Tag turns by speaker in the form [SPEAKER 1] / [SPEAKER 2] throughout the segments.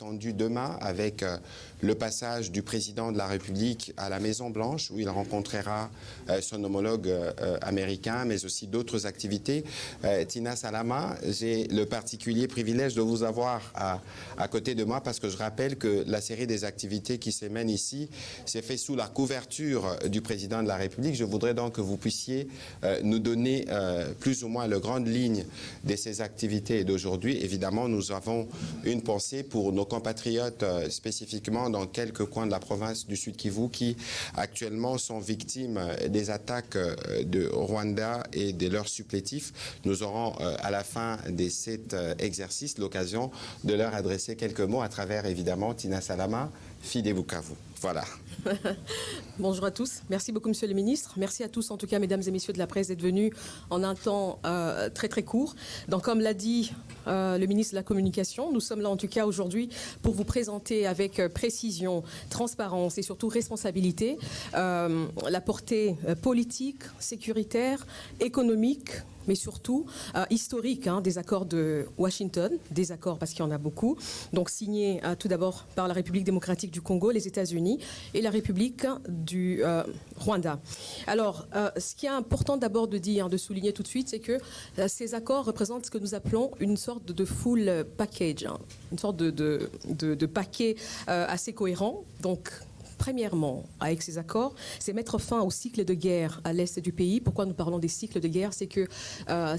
[SPEAKER 1] attendu demain avec le passage du président de la République à la Maison-Blanche, où il rencontrera son homologue américain, mais aussi d'autres activités. Tina Salama, j'ai le particulier privilège de vous avoir à côté de moi, parce que je rappelle que la série des activités qui se mènent ici s'est fait sous la couverture du président de la République. Je voudrais donc que vous puissiez nous donner plus ou moins les grandes lignes de ces activités d'aujourd'hui. Évidemment, nous avons une pensée pour nos compatriotes, spécifiquement dans quelques coins de la province du Sud Kivu, qui actuellement sont victimes des attaques de Rwanda et de leurs supplétifs. Nous aurons à la fin de cet exercice l'occasion de leur adresser quelques mots à travers, évidemment, Tina Salama, fille des Bukavu. Voilà.
[SPEAKER 2] Bonjour à tous. Merci beaucoup, Monsieur le Ministre. Merci à tous, en tout cas, mesdames et messieurs de la presse, d'être venus en un temps très, très court. Donc, comme l'a dit le ministre de la Communication, nous sommes là, en tout cas, aujourd'hui, pour vous présenter avec précision, transparence et surtout responsabilité la portée politique, sécuritaire, économique, mais surtout historique des accords de Washington, des accords parce qu'il y en a beaucoup, donc signés tout d'abord par la République démocratique du Congo, les États-Unis et la République du Rwanda. Alors, ce qui est important d'abord de dire, de souligner tout de suite, c'est que ces accords représentent ce que nous appelons une sorte de full package, une sorte de paquet assez cohérent. Donc, premièrement, avec ces accords, c'est mettre fin au cycle de guerre à l'est du pays. Pourquoi nous parlons des cycles de guerre? C'est que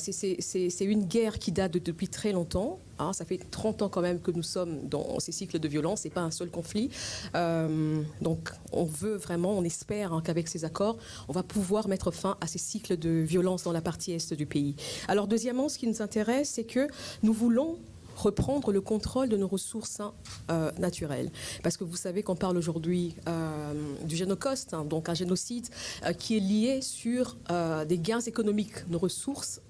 [SPEAKER 2] c'est une guerre qui date depuis très longtemps. Ça fait 30 ans quand même que nous sommes dans ces cycles de violence. C'est pas un seul conflit. Donc, on veut vraiment, on espère qu'avec ces accords, on va pouvoir mettre fin à ces cycles de violence dans la partie est du pays. Alors, deuxièmement, ce qui nous intéresse, c'est que nous voulons reprendre le contrôle de nos ressources naturelles. Parce que vous savez qu'on parle aujourd'hui du génocide, donc un génocide qui est lié sur des gains économiques, nos ressources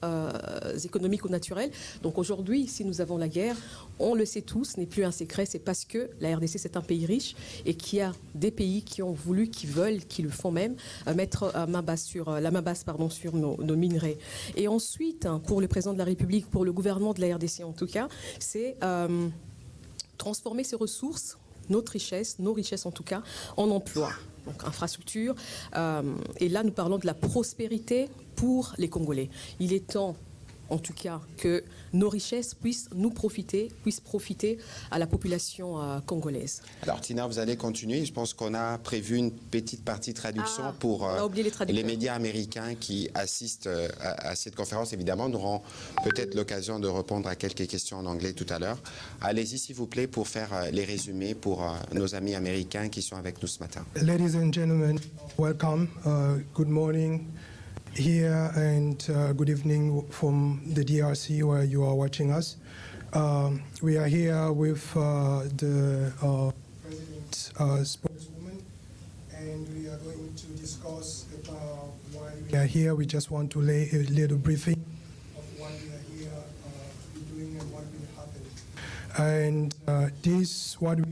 [SPEAKER 2] économiques ou naturelles. Donc aujourd'hui, si nous avons la guerre, on le sait tous, ce n'est plus un secret, c'est parce que la RDC c'est un pays riche et qu'il y a des pays qui ont voulu, qui veulent, qui le font même, mettre la main basse sur nos minerais. Et ensuite, pour le président de la République, pour le gouvernement de la RDC en tout cas, c'est transformer ces ressources, nos richesses en tout cas, en emploi. Donc infrastructure. Et là, nous parlons de la prospérité pour les Congolais. Il est temps, en tout cas, que nos richesses puissent profiter à la population congolaise.
[SPEAKER 1] Alors Tina, vous allez continuer. Je pense qu'on a prévu une petite partie traduction pour les médias américains qui assistent à cette conférence. Évidemment, nous aurons peut-être l'occasion de répondre à quelques questions en anglais tout à l'heure. Allez-y, s'il vous plaît, pour faire les résumés pour nos amis américains qui sont avec nous ce matin.
[SPEAKER 3] Ladies and gentlemen, welcome. Good morning. Here and good evening from the DRC where you are watching us. We are here with the President's spokeswoman, and we are going to discuss about why we are here. We just want to lay a little briefing of why we are here to be doing and what will happen. And what we are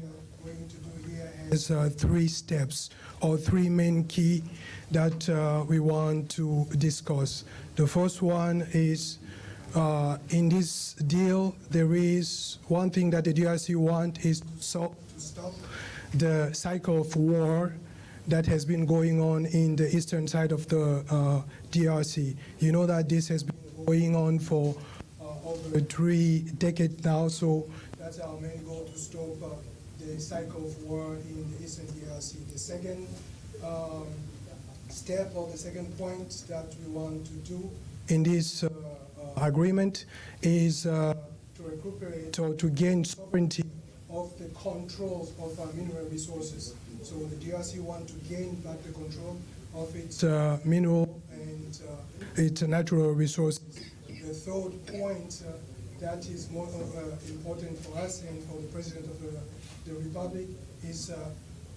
[SPEAKER 3] going to do here has 3 steps or 3 main key that we want to discuss. The first one is in this deal, there is one thing that the DRC want is to stop the cycle of war that has been going on in the eastern side of the DRC. You know that this has been going on for over 3 decades now, so that's our main goal, to stop the cycle of war in the eastern DRC. The second step or the second point that we want to do in this agreement is to recuperate or to gain sovereignty of the control of our mineral resources. So the DRC want to gain back the control of its mineral and its natural resources. The third point that is more important for us and for the President of the Republic is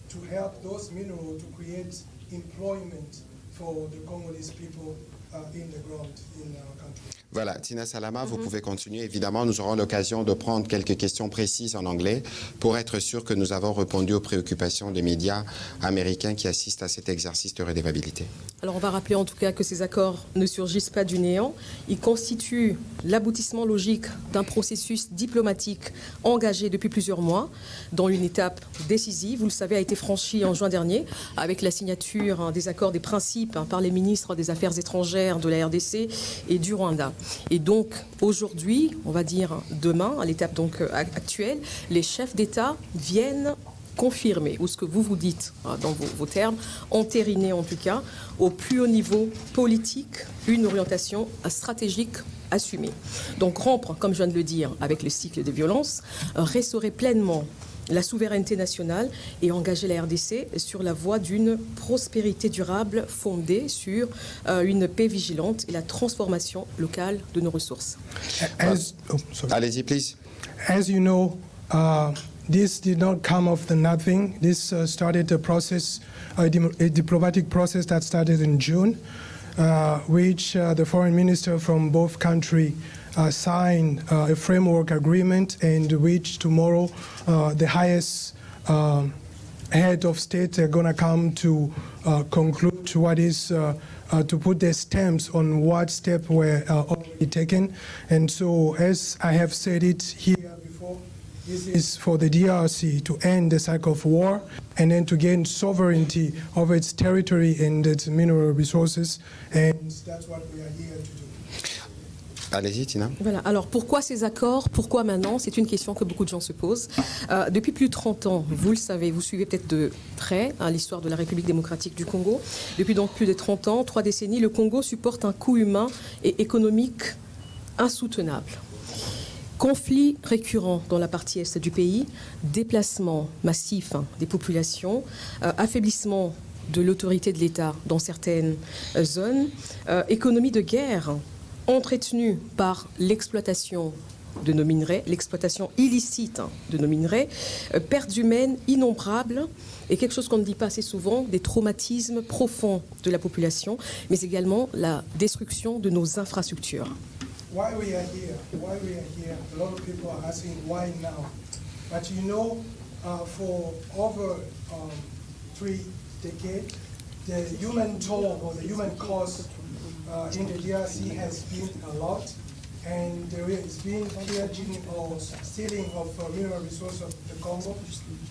[SPEAKER 3] to help those minerals to create employment for the Congolese people in the ground in our country.
[SPEAKER 1] Voilà, Tina Salama, vous pouvez continuer. Évidemment, nous aurons l'occasion de prendre quelques questions précises en anglais pour être sûr que nous avons répondu aux préoccupations des médias américains qui assistent à cet exercice de redevabilité.
[SPEAKER 2] Alors on va rappeler en tout cas que ces accords ne surgissent pas du néant. Ils constituent l'aboutissement logique d'un processus diplomatique engagé depuis plusieurs mois, dont une étape décisive, vous le savez, a été franchie en juin dernier avec la signature des accords des principes par les ministres des Affaires étrangères de la RDC et du Rwanda. Et donc aujourd'hui, on va dire demain, à l'étape donc actuelle, les chefs d'État viennent confirmer, ou ce que vous dites dans vos termes, entériner en tout cas au plus haut niveau politique une orientation stratégique assumée. Donc rompre, comme je viens de le dire, avec le cycle de violence, restaurer pleinement la souveraineté nationale et engager la RDC sur la voie d'une prospérité durable fondée sur une paix vigilante et la transformation locale de nos ressources.
[SPEAKER 1] Allez-y, please.
[SPEAKER 3] As you know, this did not come of the nothing. This started a process, a diplomatic process that started in June, which the foreign minister from both countries signed a framework agreement, and which tomorrow the highest head of state are going to come to conclude to what is to put their stamps on what steps were already taken. And so, as I have said it here before, this is for the DRC to end the cycle of war and then to gain sovereignty over its territory and its mineral resources, and that's what we are here to do.
[SPEAKER 1] Allez-y, Tina.
[SPEAKER 2] Voilà. Alors, pourquoi ces accords? Pourquoi maintenant? C'est une question que beaucoup de gens se posent. Depuis plus de 30 ans, vous le savez, vous suivez peut-être de près l'histoire de la République démocratique du Congo. Depuis donc plus de 30 ans, 3 décennies, le Congo supporte un coût humain et économique insoutenable. Conflits récurrents dans la partie est du pays, déplacement massif des populations, affaiblissement de l'autorité de l'État dans certaines zones, économie de guerre entretenue par l'exploitation de nos minerais, l'exploitation illicite de nos minerais, pertes humaines innombrables et quelque chose qu'on ne dit pas assez souvent, des traumatismes profonds de la population, mais également la destruction de nos infrastructures.
[SPEAKER 3] Why we are here, a lot of people are asking why now. But you know, for over 3 decades, the human toll or the human cost in the DRC has been a lot, and there has been pillaging or stealing of mineral resources of the Congo,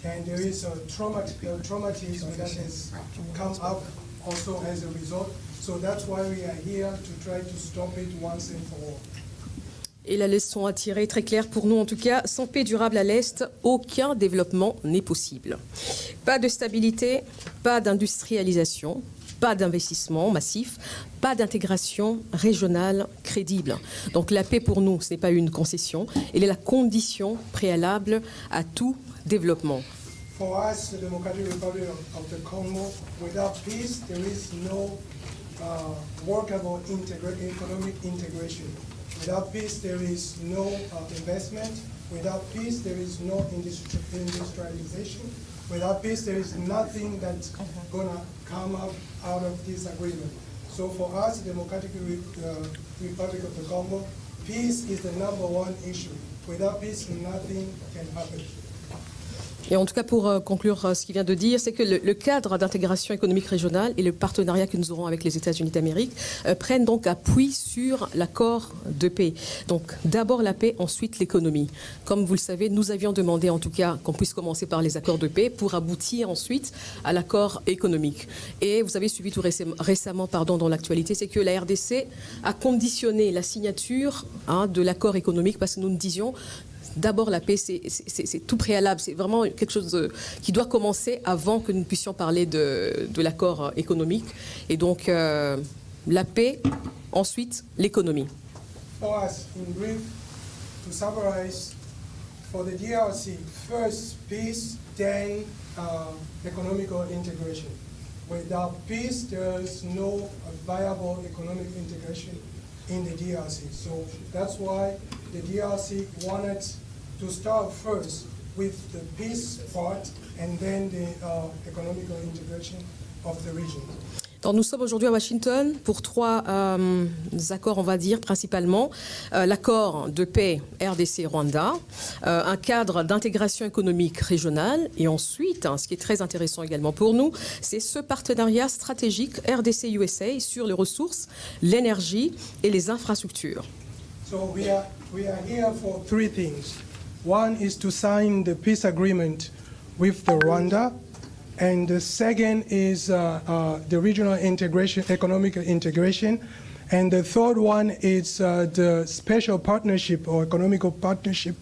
[SPEAKER 3] and there is a traumatism that has come up also as a result. So that's why we are here to try to stop it once and for all.
[SPEAKER 2] Et la leçon à tirer est très claire pour nous en tout cas, sans paix durable à l'Est, aucun développement n'est possible. Pas de stabilité, pas d'industrialisation, pas d'investissement massif, pas d'intégration régionale crédible. Donc la paix pour nous, ce n'est pas une concession, elle est la condition préalable à tout développement.
[SPEAKER 3] For us, the Democratic Republic of the Congo, without peace, there is no workable economic integration. Without peace, there is no investment. Without peace, there is no industrialization. Without peace, there is nothing that's going to come up out of this agreement. So for us, the Democratic Republic of the Congo, peace is the #1 issue. Without peace, nothing can happen.
[SPEAKER 2] Et en tout cas, pour conclure ce qu'il vient de dire, c'est que le cadre d'intégration économique régionale et le partenariat que nous aurons avec les États-Unis d'Amérique prennent donc appui sur l'accord de paix. Donc d'abord la paix, ensuite l'économie. Comme vous le savez, nous avions demandé en tout cas qu'on puisse commencer par les accords de paix pour aboutir ensuite à l'accord économique. Et vous avez suivi tout récemment dans l'actualité, c'est que la RDC a conditionné la signature de l'accord économique parce que nous disions d'abord, la paix, c'est tout préalable. C'est vraiment quelque chose qui doit commencer avant que nous puissions parler de l'accord économique. Et donc, la paix, ensuite, l'économie.
[SPEAKER 3] For us, in brief, to summarize, for the DRC, first peace, then economical integration. Without peace, there is no viable economic integration in the DRC. So that's why the DRC wanted to start first with the peace part and then the economical integration of the region.
[SPEAKER 2] Alors, nous sommes aujourd'hui à Washington pour trois accords, on va dire, principalement. L'accord de paix RDC-Rwanda, un cadre d'intégration économique régionale, et ensuite, ce qui est très intéressant également pour nous, c'est ce partenariat stratégique RDC-USA sur les ressources, l'énergie et les infrastructures.
[SPEAKER 3] So we are here for three things. One is to sign the peace agreement with the Rwanda, and the second is the regional integration, economic integration, and the third one is the special partnership or economical partnership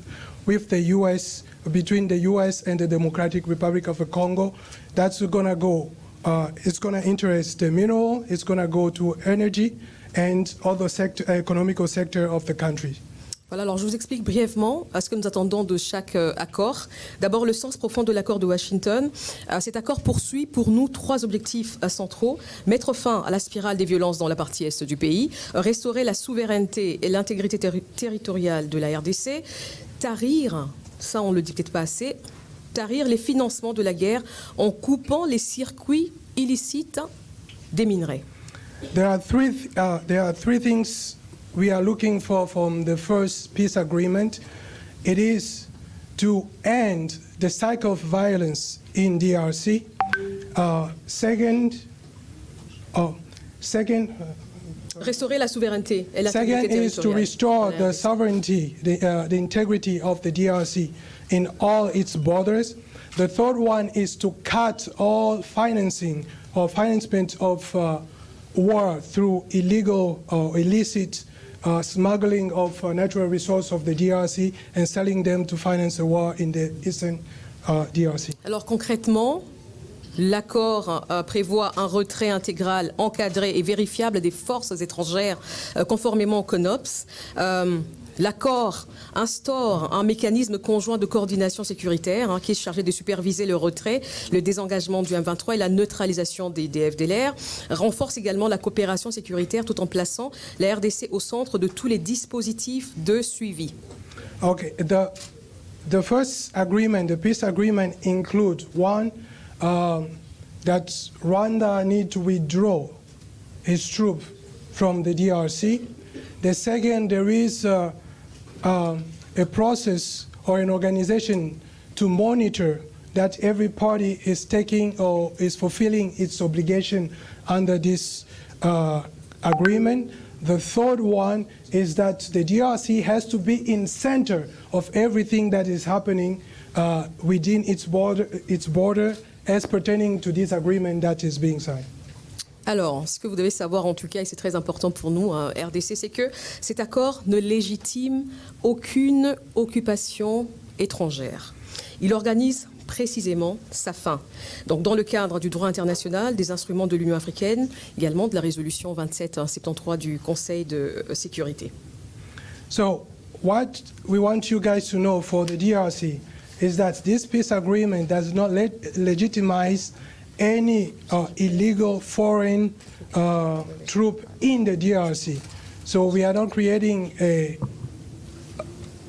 [SPEAKER 3] with the U.S., between the U.S. and the Democratic Republic of the Congo. That's going to go, it's going to interest the mineral, it's going to go to energy and other sector, economical sector of the country.
[SPEAKER 2] Voilà, alors je vous explique brièvement ce que nous attendons de chaque accord. D'abord, le sens profond de l'accord de Washington. Cet accord poursuit pour nous trois objectifs centraux. Mettre fin à la spirale des violences dans la partie est du pays, restaurer la souveraineté et l'intégrité territoriale de la RDC, tarir, ça on ne le dit peut-être pas assez, tarir les financements de la guerre en coupant les circuits illicites des minerais.
[SPEAKER 3] There are three things we are looking for from the first peace agreement. It is to end the cycle of violence in DRC.
[SPEAKER 2] Restaurer la souveraineté et
[SPEAKER 3] Second
[SPEAKER 2] l'intégrité
[SPEAKER 3] is to
[SPEAKER 2] territoriale.
[SPEAKER 3] restore the sovereignty, the integrity of the DRC in all its borders. The third one is to cut all financing or financement of war through illegal or illicit smuggling of natural resources of the DRC and selling them to finance the war in the eastern DRC.
[SPEAKER 2] Alors concrètement, l'accord prévoit un retrait intégral, encadré et vérifiable des forces étrangères conformément au CONOPS. L'accord instaure un mécanisme conjoint de coordination sécuritaire qui est chargé de superviser le retrait, le désengagement du M23 et la neutralisation des FDLR. Renforce également la coopération sécuritaire tout en plaçant la RDC au centre de tous les dispositifs de suivi.
[SPEAKER 3] Okay, the first agreement, the peace agreement includes one, that Rwanda needs to withdraw its troops from the DRC. The second, there is a process or an organization to monitor that every party is taking or is fulfilling its obligation under this agreement. The third one is that the DRC has to be in center of everything that is happening within its border as pertaining to this agreement that is being signed.
[SPEAKER 2] Alors, ce que vous devez savoir en tout cas, et c'est très important pour nous, RDC, c'est que cet accord ne légitime aucune occupation étrangère. Il organise précisément sa fin. Donc, dans le cadre du droit international, des instruments de l'Union africaine, également de la résolution 2773 du Conseil de sécurité.
[SPEAKER 3] So, what we want you guys to know for the DRC is that this peace agreement does not legitimize any illegal foreign troop in the DRC. So we are not creating a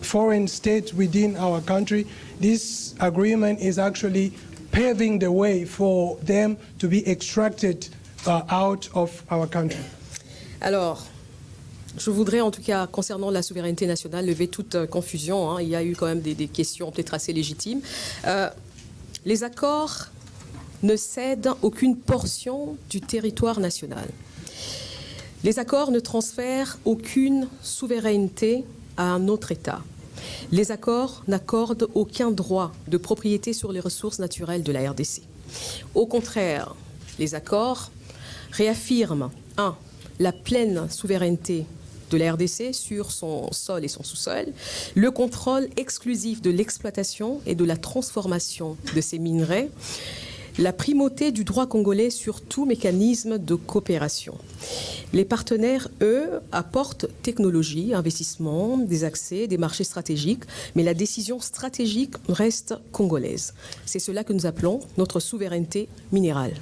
[SPEAKER 3] foreign state within our country. This agreement is actually paving the way for them to be extracted out of our country.
[SPEAKER 2] Alors, je voudrais en tout cas, concernant la souveraineté nationale, lever toute confusion. Il y a eu quand même des questions peut-être assez légitimes. Les accords ne cèdent aucune portion du territoire national. Les accords ne transfèrent aucune souveraineté à un autre État. Les accords n'accordent aucun droit de propriété sur les ressources naturelles de la RDC. Au contraire, les accords réaffirment, 1. La pleine souveraineté de la RDC sur son sol et son sous-sol, le contrôle exclusif de l'exploitation et de la transformation de ces minerais, la primauté du droit congolais sur tout mécanisme de coopération. Les partenaires, eux, apportent technologie, investissement, des accès, des marchés stratégiques, mais la décision stratégique reste congolaise. C'est cela que nous appelons notre souveraineté minérale.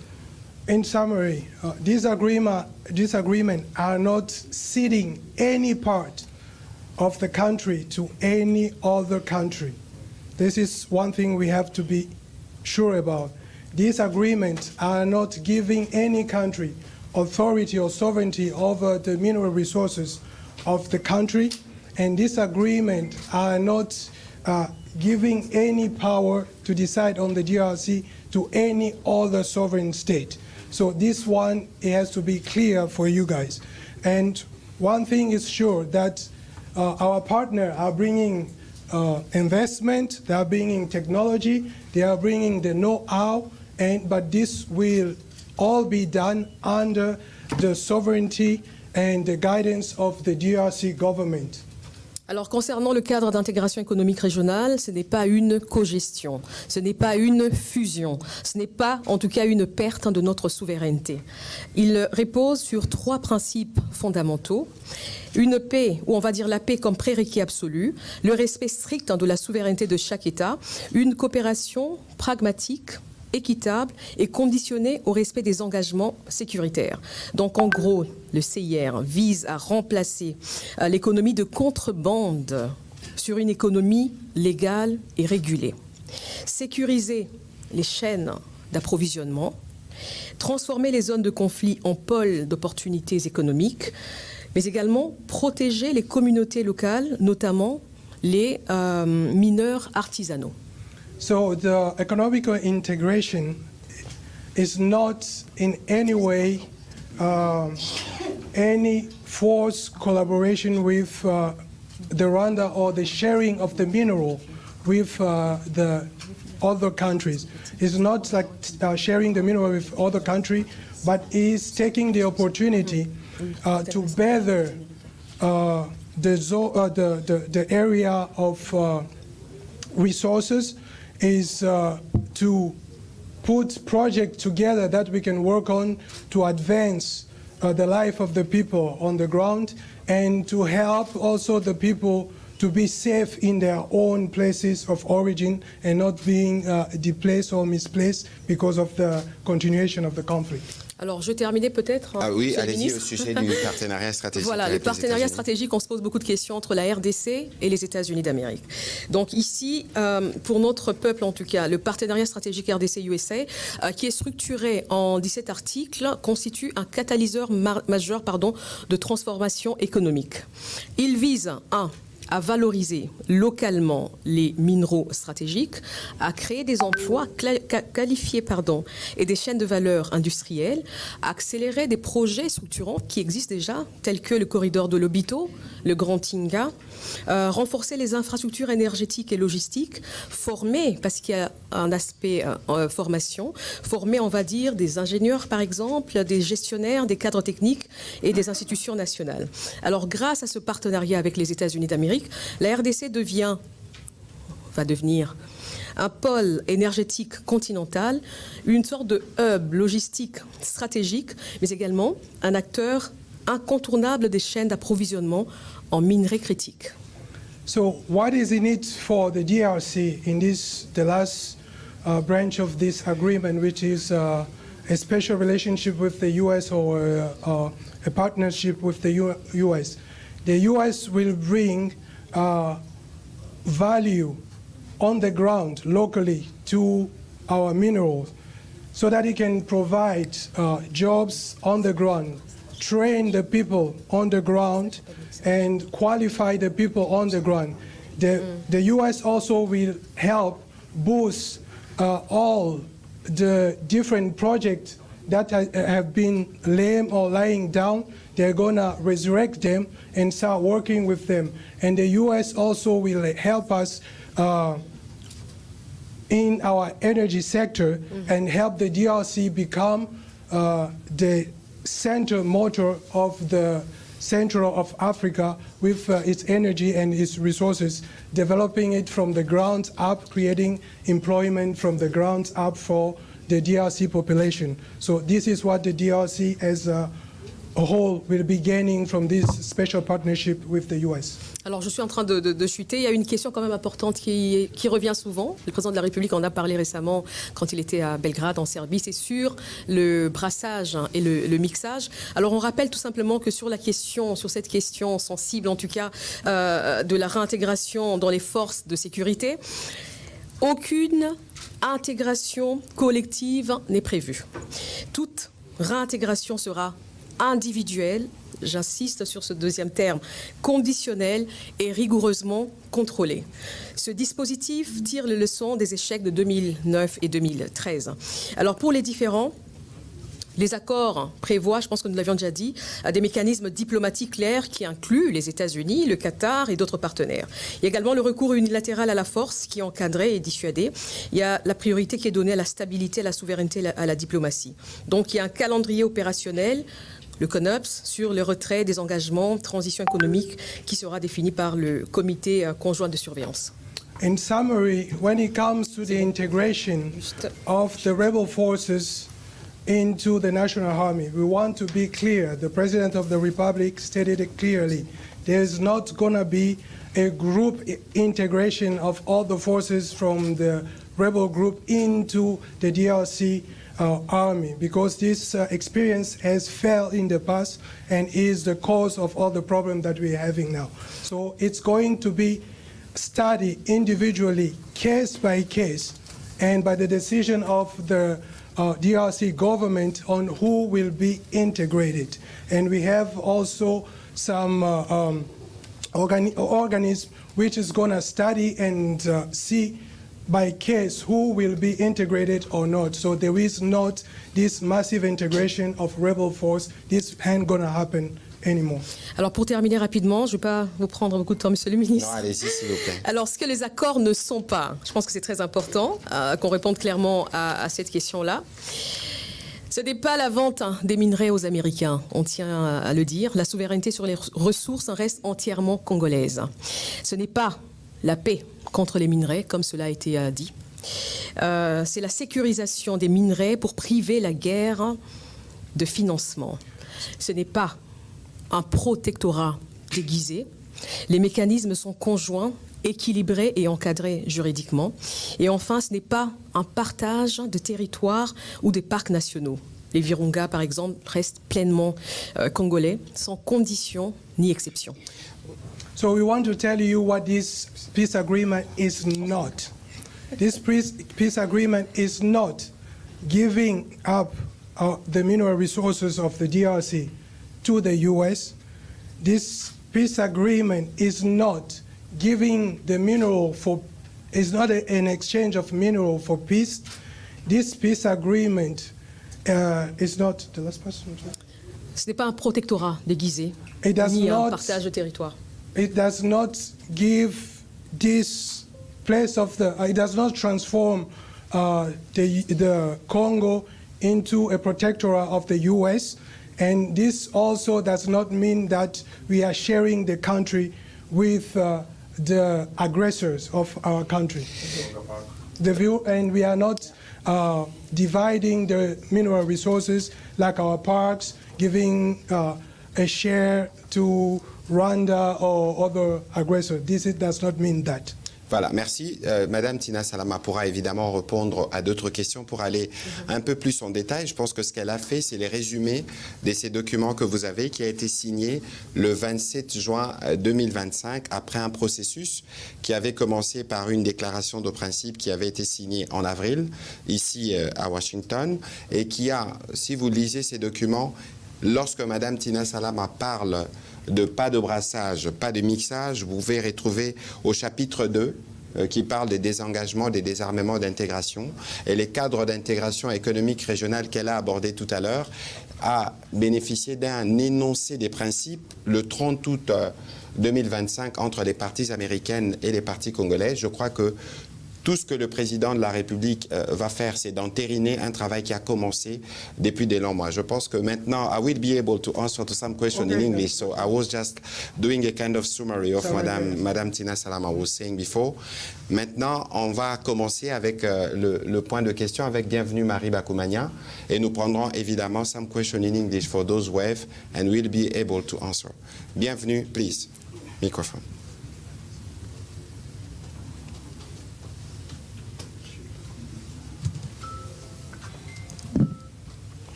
[SPEAKER 3] In summary, these agreement are not ceding any part of the country to any other country. This is one thing we have to be sure about. These agreements are not giving any country authority or sovereignty over the mineral resources of the country. And this agreement are not giving any power to decide on the DRC to any other sovereign state. So this one, it has to be clear for you guys. And one thing is sure, that our partner are bringing investment, they are bringing technology, they are bringing the know-how, but this will all be done under the sovereignty and the guidance of the DRC government.
[SPEAKER 2] Alors, concernant le cadre d'intégration économique régionale, ce n'est pas une cogestion, ce n'est pas une fusion, ce n'est pas, en tout cas, une perte de notre souveraineté. Il repose sur 3 principes fondamentaux. Une paix, ou on va dire la paix comme prérequis absolu, le respect strict de la souveraineté de chaque État, une coopération pragmatique, équitable et conditionnée au respect des engagements sécuritaires. Donc en gros, le CIR vise à remplacer l'économie de contrebande sur une économie légale et régulée. Sécuriser les chaînes d'approvisionnement, transformer les zones de conflit en pôles d'opportunités économiques, mais également protéger les communautés locales, notamment les mineurs artisanaux.
[SPEAKER 3] So the economical integration is not in any way any forced collaboration with the Rwanda or the sharing of the mineral with the other countries. It's not like sharing the mineral with other countries, but is taking the opportunity to better the area of resources, is to put projects together that we can work on to advance the life of the people on the ground, and to help also the people to be safe in their own places of origin and not being displaced or misplaced because of the continuation of the conflict.
[SPEAKER 2] Alors, je terminais peut-être.
[SPEAKER 1] Oui, allez-y, au sujet du partenariat stratégique.
[SPEAKER 2] Voilà, le partenariat stratégique, on se pose beaucoup de questions entre la RDC et les États-Unis d'Amérique. Donc ici, pour notre peuple en tout cas, le partenariat stratégique RDC-USA, qui est structuré en 17 articles, constitue un catalyseur majeur de transformation économique. Il vise à valoriser localement les minéraux stratégiques, à créer des emplois qualifiés et des chaînes de valeur industrielles, à accélérer des projets structurants qui existent déjà, tels que le corridor de Lobito, le Grand Tinga, renforcer les infrastructures énergétiques et logistiques, former, parce qu'il y a un aspect formation, former, on va dire, des ingénieurs par exemple, des gestionnaires, des cadres techniques et des institutions nationales. Alors grâce à ce partenariat avec les États-Unis d'Amérique, la RDC va devenir un pôle énergétique continental, une sorte de hub logistique stratégique, mais également un acteur incontournable des chaînes d'approvisionnement en minerais critiques.
[SPEAKER 3] So what is in it for the DRC in the last branch of this agreement, which is a special relationship with the US or a partnership with the US? The US will bring value on the ground locally to our minerals so that it can provide jobs on the ground, train the people on the ground, and qualify the people on the ground. The US also will help boost all the different projects that have been lame or lying down. They're going to resurrect them and start working with them. And the US also will help us in our energy sector and help the DRC become the center motor of the Central of Africa with its energy and its resources, developing it from the ground up, creating employment from the ground up for the DRC population. So this is what the DRC as a whole will be gaining from this special partnership with the US.
[SPEAKER 2] Alors, je suis en train de chuter. Il y a une question quand même importante qui revient souvent. Le président de la République en a parlé récemment quand il était à Belgrade, en Serbie. C'est sur le brassage et le mixage. Alors, on rappelle tout simplement que sur cette question sensible, en tout cas, de la réintégration dans les forces de sécurité, aucune intégration collective n'est prévue. Toute réintégration sera individuelle, j'insiste sur ce deuxième terme, conditionnel et rigoureusement contrôlé. Ce dispositif tire les leçons des échecs de 2009 et 2013. Alors pour les différents, les accords prévoient, je pense que nous l'avions déjà dit, des mécanismes diplomatiques clairs qui incluent les États-Unis, le Qatar et d'autres partenaires. Il y a également le recours unilatéral à la force qui est encadré et dissuadé. Il y a la priorité qui est donnée à la stabilité, à la souveraineté, à la diplomatie. Donc il y a un calendrier opérationnel, le CONOPS, sur le retrait des engagements, transition économique, qui sera défini par le comité conjoint de surveillance.
[SPEAKER 3] In summary, when it comes to the integration of the rebel forces into the National Army, we want to be clear. The President of the Republic stated it clearly. There's not going to be a group integration of all the forces from the rebel group into the DRC army, because this experience has failed in the past and is the cause of all the problems that we're having now. So it's going to be studied individually, case by case, and by the decision of the DRC government on who will be integrated. And we have also some organism which is going to study and see by case who will be integrated or not. So there is not this massive integration of rebel force. This ain't going to happen anymore.
[SPEAKER 2] Alors pour terminer rapidement, je ne vais pas vous prendre beaucoup de temps, Monsieur le Ministre.
[SPEAKER 1] Non, allez-y, s'il vous plaît.
[SPEAKER 2] Alors ce que les accords ne sont pas, je pense que c'est très important qu'on réponde clairement à cette question-là. Ce n'est pas la vente des minerais aux Américains, on tient à le dire. La souveraineté sur les ressources reste entièrement congolaise. Ce n'est pas la paix contre les minerais, comme cela a été dit. C'est la sécurisation des minerais pour priver la guerre de financement. Ce n'est pas un protectorat déguisé. Les mécanismes sont conjoints, équilibrés et encadrés juridiquement. Et enfin, ce n'est pas un partage de territoires ou des parcs nationaux. Les Virunga, par exemple, restent pleinement congolais, sans condition ni exception.
[SPEAKER 3] So we want to tell you what this peace agreement is not. This peace agreement is not giving up the mineral resources of the DRC to the U.S. This peace agreement is not giving the mineral for, is not an exchange of mineral for peace. This peace agreement is not, the last person.
[SPEAKER 2] Ce n'est pas un protectorat déguisé,
[SPEAKER 3] It
[SPEAKER 2] ni un partage de territoire.
[SPEAKER 3] It does not give this place of the, it does not transform the Congo into a protectorate of the U.S. And this also does not mean that we are sharing the country with the aggressors of our country. And we are not dividing the mineral resources like our parks, giving a share to Rwanda or other aggressors. This does not mean that.
[SPEAKER 1] Voilà, merci. Madame Tina Salama pourra évidemment répondre à d'autres questions pour aller un peu plus en détail. Je pense que ce qu'elle a fait, c'est les résumés de ces documents que vous avez, qui a été signé le 27 juin 2025, après un processus qui avait commencé par une déclaration de principe qui avait été signée en avril, ici à Washington, et qui a, si vous lisez ces documents, lorsque Madame Tina Salama parle de pas de brassage, pas de mixage, vous pouvez retrouver au chapitre 2 qui parle des désengagements, des désarmements d'intégration, et les cadres d'intégration économique régionale qu'elle a abordé tout à l'heure, a bénéficié d'un énoncé des principes le 30 août 2025 entre les parties américaines et les parties congolaises. Je crois que tout ce que le président de la République va faire, c'est d'entériner un travail qui a commencé depuis des longs mois. Je pense que maintenant, I will be able to answer to some questions in English. So I was just doing a kind of summary of Madame Tina Salama was saying before. Maintenant, on va commencer avec le point de question avec Bienvenue Marie Bakoumania. Et nous prendrons évidemment some questions in English for those who have, and we'll be able to answer. Bienvenue, please. Microphone.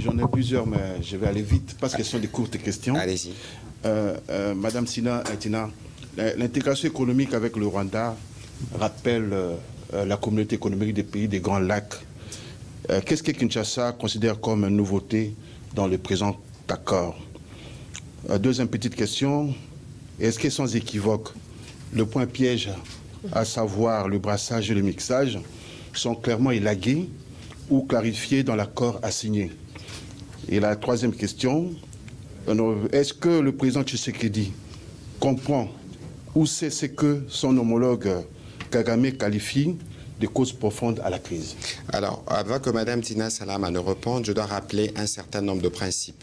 [SPEAKER 4] J'en ai plusieurs, mais je vais aller vite parce que ce sont des courtes questions.
[SPEAKER 1] Allez-y.
[SPEAKER 4] Madame Tina, l'intégration économique avec le Rwanda rappelle la communauté économique des pays des Grands Lacs. Qu'est-ce que Kinshasa considère comme une nouveauté dans le présent accord? Deuxième petite question, est-ce que sans équivoque, le point piège, à savoir le brassage et le mixage, sont clairement élagués ou clarifiés dans l'accord à signer? Et la troisième question, est-ce que le président Tshisekedi comprend ou sait ce que son homologue Kagame qualifie de causes profondes à la crise?
[SPEAKER 1] Alors, avant que Mme Tina Salama ne réponde, je dois rappeler un certain nombre de principes.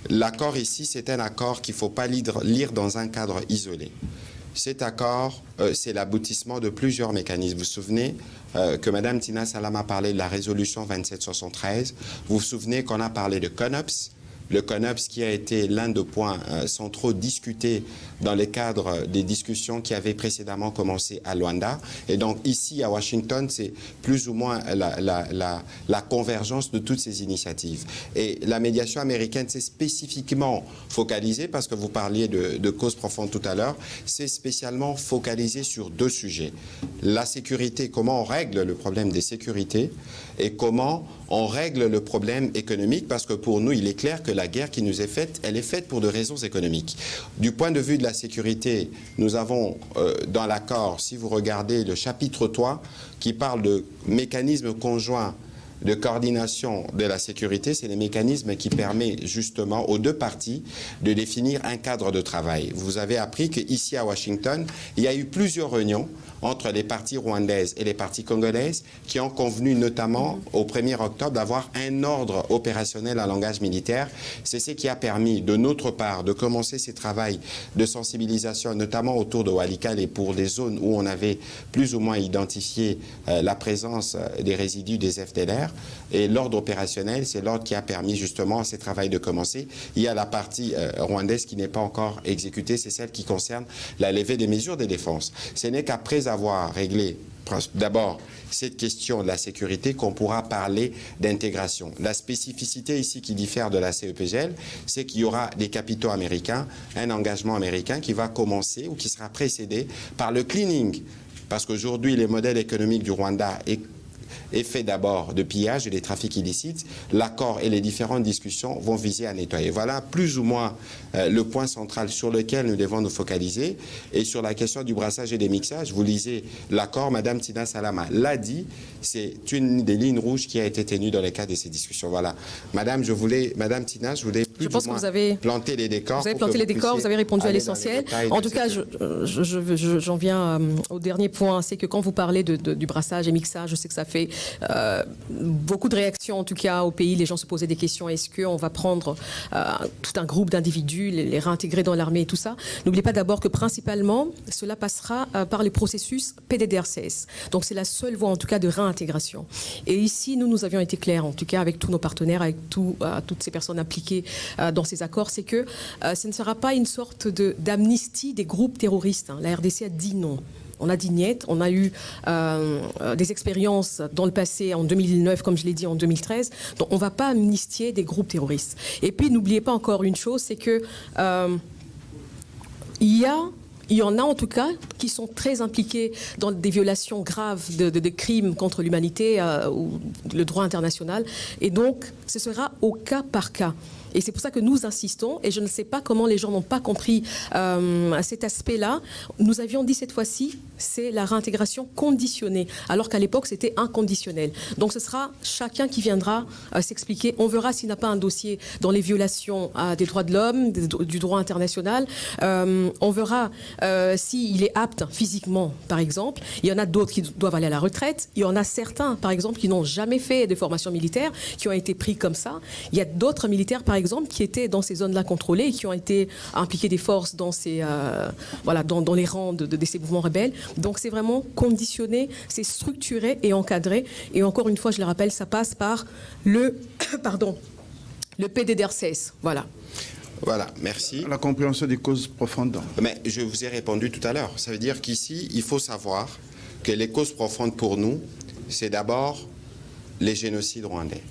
[SPEAKER 1] L'accord ici, c'est un accord qu'il ne faut pas lire dans un cadre isolé. Cet accord, c'est l'aboutissement de plusieurs mécanismes. Vous vous souvenez que Mme Tina Salama parlait de la résolution 2773. Vous vous souvenez qu'on a parlé de CONOPS. Le CONOPS qui a été l'un des points centraux discutés dans le cadre des discussions qui avaient précédemment commencé à Luanda. Et donc ici à Washington, c'est plus ou moins la convergence de toutes ces initiatives. Et la médiation américaine s'est spécifiquement focalisée, parce que vous parliez de causes profondes tout à l'heure, c'est spécialement focalisé sur deux sujets. La sécurité, comment on règle le problème des sécurités, et comment on règle le problème économique, parce que pour nous, il est clair que la guerre qui nous est faite, elle est faite pour des raisons économiques. Du point de vue de la sécurité, nous avons dans l'accord, si vous regardez le chapitre 3, qui parle de mécanismes conjoints de coordination de la sécurité, c'est les mécanismes qui permettent justement aux deux parties de définir un cadre de travail. Vous avez appris qu'ici à Washington, il y a eu plusieurs réunions entre les parties rwandaises et les parties congolaises qui ont convenu notamment au 1er octobre d'avoir un ordre opérationnel en langage militaire. C'est ce qui a permis de notre part de commencer ces travaux de sensibilisation, notamment autour de Walikale et pour des zones où on avait plus ou moins identifié la présence des résidus des FDLR. Et l'ordre opérationnel, c'est l'ordre qui a permis justement à ces travaux de commencer. Il y a la partie rwandaise qui n'est pas encore exécutée, c'est celle qui concerne la levée des mesures de défense. Ce n'est qu'après avoir réglé d'abord cette question de la sécurité qu'on pourra parler d'intégration. La spécificité ici qui diffère de la CEPGL, c'est qu'il y aura des capitaux américains, un engagement américain qui va commencer ou qui sera précédé par le cleaning. Parce qu'aujourd'hui, les modèles économiques du Rwanda est fait d'abord de pillage et des trafics illicites. L'accord et les différentes discussions vont viser à nettoyer. Voilà plus ou moins le point central sur lequel nous devons nous focaliser. Et sur la question du brassage et des mixages, vous lisez l'accord, Mme Tina Salama l'a dit, c'est une des lignes rouges qui a été tenue dans le cadre de ces discussions. Voilà. Madame Tina, je voulais plus ou moins planter les décors.
[SPEAKER 2] Vous avez planté les décors, vous avez répondu à l'essentiel. En tout cas, j'en viens au dernier point, c'est que quand vous parlez du brassage et mixage, je sais que ça fait beaucoup de réactions, en tout cas au pays. Les gens se posaient des questions. Est-ce qu'on va prendre tout un groupe d'individus, les réintégrer dans l'armée et tout ça? N'oubliez pas d'abord que principalement, cela passera par le processus PDDRCS. Donc c'est la seule voie, en tout cas, de réintégration. Et ici, nous avions été clairs, en tout cas avec tous nos partenaires, avec toutes ces personnes impliquées dans ces accords, c'est que ce ne sera pas une sorte d'amnistie des groupes terroristes. La RDC a dit non. On a dit niet, on a eu des expériences dans le passé, en 2009, comme je l'ai dit, en 2013. Donc on ne va pas amnistier des groupes terroristes. Et puis n'oubliez pas encore une chose, c'est que il y en a en tout cas qui sont très impliqués dans des violations graves de crimes contre l'humanité ou le droit international. Et donc ce sera au cas par cas. Et c'est pour ça que nous insistons, et je ne sais pas comment les gens n'ont pas compris cet aspect-là. Nous avions dit cette fois-ci, c'est la réintégration conditionnée, alors qu'à l'époque, c'était inconditionnel. Donc ce sera chacun qui viendra s'expliquer. On verra s'il n'a pas un dossier dans les violations des droits de l'homme, du droit international. On verra s'il est apte physiquement, par exemple. Il y en a d'autres qui doivent aller à la retraite. Il y en a certains, par exemple, qui n'ont jamais fait de formation militaire, qui ont été pris comme ça. Il y a d'autres militaires, par exemple, qui étaient dans ces zones-là contrôlées et qui ont été impliqués des forces dans dans les rangs de ces mouvements rebelles. Donc c'est vraiment conditionné, c'est structuré et encadré. Et encore une fois, je le rappelle, ça passe par le PDDRCS. Voilà.
[SPEAKER 1] Voilà, merci.
[SPEAKER 4] La compréhension des causes profondes.
[SPEAKER 1] Mais je vous ai répondu tout à l'heure. Ça veut dire qu'ici, il faut savoir que les causes profondes pour nous, c'est d'abord les génocides rwandais.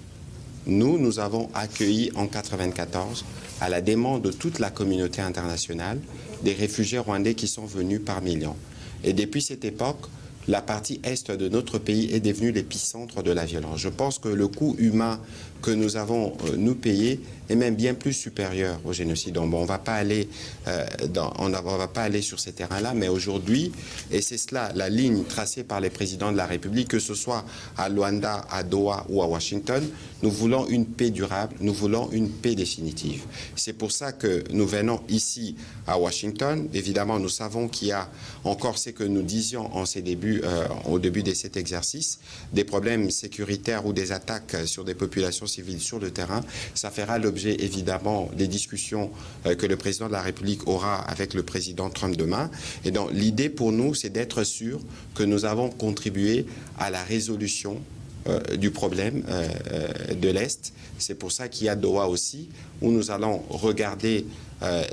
[SPEAKER 1] Nous avons accueilli en 1994, à la demande de toute la communauté internationale, des réfugiés rwandais qui sont venus par millions. Et depuis cette époque, la partie est de notre pays est devenue l'épicentre de la violence. Je pense que le coût humain que nous avons, nous, payé est même bien plus supérieur au génocide. Donc, bon, on ne va pas aller sur ces terrains-là, mais aujourd'hui, et c'est cela la ligne tracée par les présidents de la République, que ce soit à Luanda, à Doha ou à Washington, nous voulons une paix durable, nous voulons une paix définitive. C'est pour ça que nous venons ici à Washington. Évidemment, nous savons qu'il y a encore ce que nous disions au début de cet exercice, des problèmes sécuritaires ou des attaques sur des populations civiles sur le terrain. Ça fera l'objet évidemment des discussions que le président de la République aura avec le président Trump demain. Et donc l'idée pour nous, c'est d'être sûr que nous avons contribué à la résolution du problème de l'Est. C'est pour ça qu'il y a Doha aussi, où nous allons regarder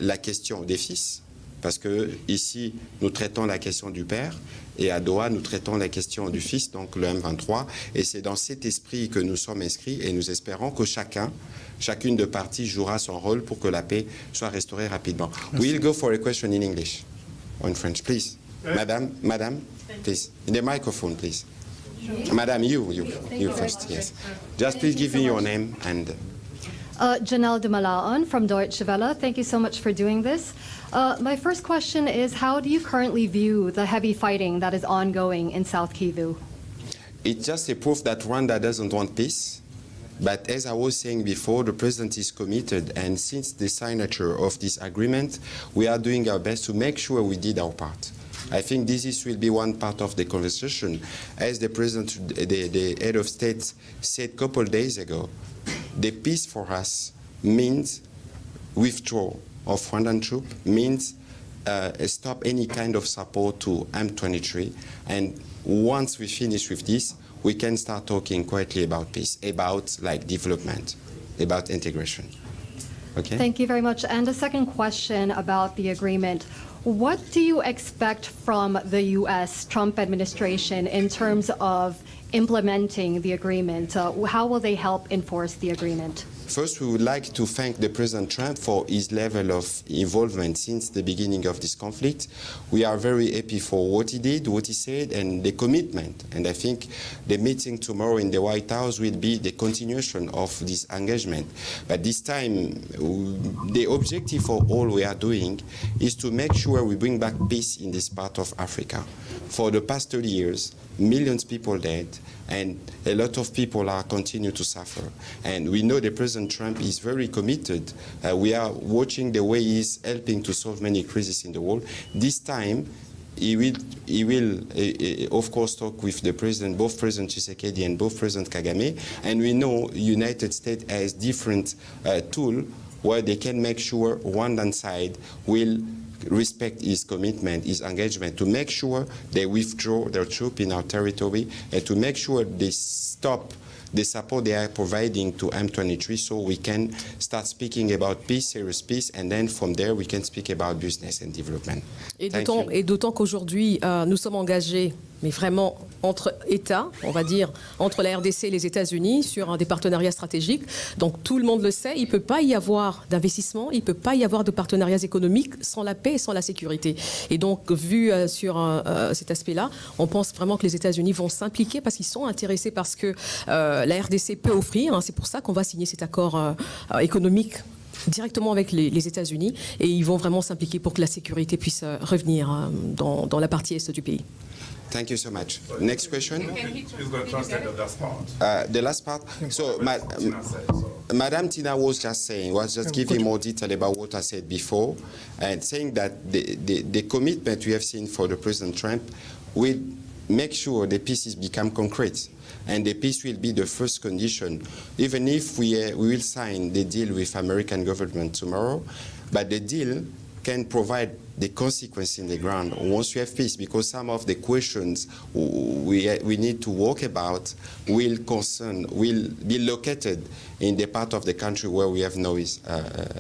[SPEAKER 1] la question des fils, parce que ici nous traitons la question du père, et à Doha nous traitons la question du fils, donc le M23, et c'est dans cet esprit que nous sommes inscrits, et nous espérons que chacune de parties jouera son rôle pour que la paix soit restaurée rapidement. We'll go for a question in English or in French, please. Madame, please. In the microphone, please. Madam, you first, yes. Just please give me your name and...
[SPEAKER 5] Janelle de Malaon from Deutsche Welle. Thank you so much for doing this. My first question is, how do you currently view the heavy fighting that is ongoing in South Kivu?
[SPEAKER 1] It's just a proof that Rwanda doesn't want peace. But as I was saying before, the president is committed, and since the signature of this agreement, we are doing our best to make sure we did our part. I think this will be one part of the conversation. As the president, the head of state said a couple of days ago, the peace for us means withdrawal of Rwandan troops, means stop any kind of support to M23. And once we finish with this, we can start talking quietly about peace, about like development, about integration. Okay?
[SPEAKER 5] Thank you very much. And a second question about the agreement. What do you expect from the U.S. Trump administration in terms of implementing the agreement? How will they help enforce the agreement?
[SPEAKER 1] First, we would like to thank the President Trump for his level of involvement since the beginning of this conflict. We are very happy for what he did, what he said, and the commitment. And I think the meeting tomorrow in the White House will be the continuation of this engagement. But this time, the objective for all we are doing is to make sure we bring back peace in this part of Africa. For the past 30 years, millions of people dead, and a lot of people are continue to suffer. And we know that President Trump is very committed. We are watching the way he's helping to solve many crises in the world. This time, he will of course, talk with the president, both President Tshisekedi and both President Kagame. And we know United States has different tools where they can make sure Rwandan side will respect his commitment, his engagement, to make sure they withdraw their troops in our territory and to make sure they stop the support they are providing to M23 so we can start speaking about peace, serious peace, and then from there we can speak about business and development.
[SPEAKER 2] Et d'autant qu'aujourd'hui, nous sommes engagés, mais vraiment entre États, on va dire, entre la RDC et les États-Unis sur des partenariats stratégiques. Donc tout le monde le sait, il ne peut pas y avoir d'investissement, il ne peut pas y avoir de partenariats économiques sans la paix et sans la sécurité. Et donc, vu sur cet aspect-là, on pense vraiment que les États-Unis vont s'impliquer parce qu'ils sont intéressés parce que la RDC peut offrir. C'est pour ça qu'on va signer cet accord économique directement avec les États-Unis, et ils vont vraiment s'impliquer pour que la sécurité puisse revenir dans la partie est du pays.
[SPEAKER 1] Thank you so much. Next question.
[SPEAKER 6] He's going to translate the last part.
[SPEAKER 1] The last part. So, Madame Tina was just giving more detail about what I said before, and saying that the commitment we have seen for the President Trump will make sure the pieces become concrete. And the peace will be the first condition, even if we will sign the deal with American government tomorrow, but the deal can provide the consequence in the ground once we have peace, because some of the questions we need to work about will be located in the part of the country where we have noise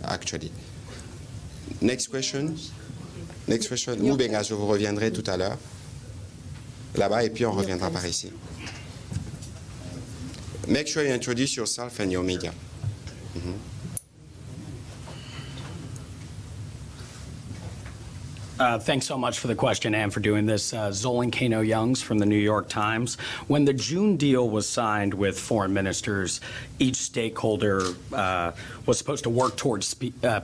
[SPEAKER 1] actually. Next question. Next question. Moubenga, je vous reviendrai tout à l'heure. Là-bas, et puis on reviendra par ici. Make sure you introduce yourself and your media.
[SPEAKER 7] Thanks so much for the question and for doing this. Zolan Kano Youngs from the New York Times. When the June deal was signed with foreign ministers, each stakeholder was supposed to work towards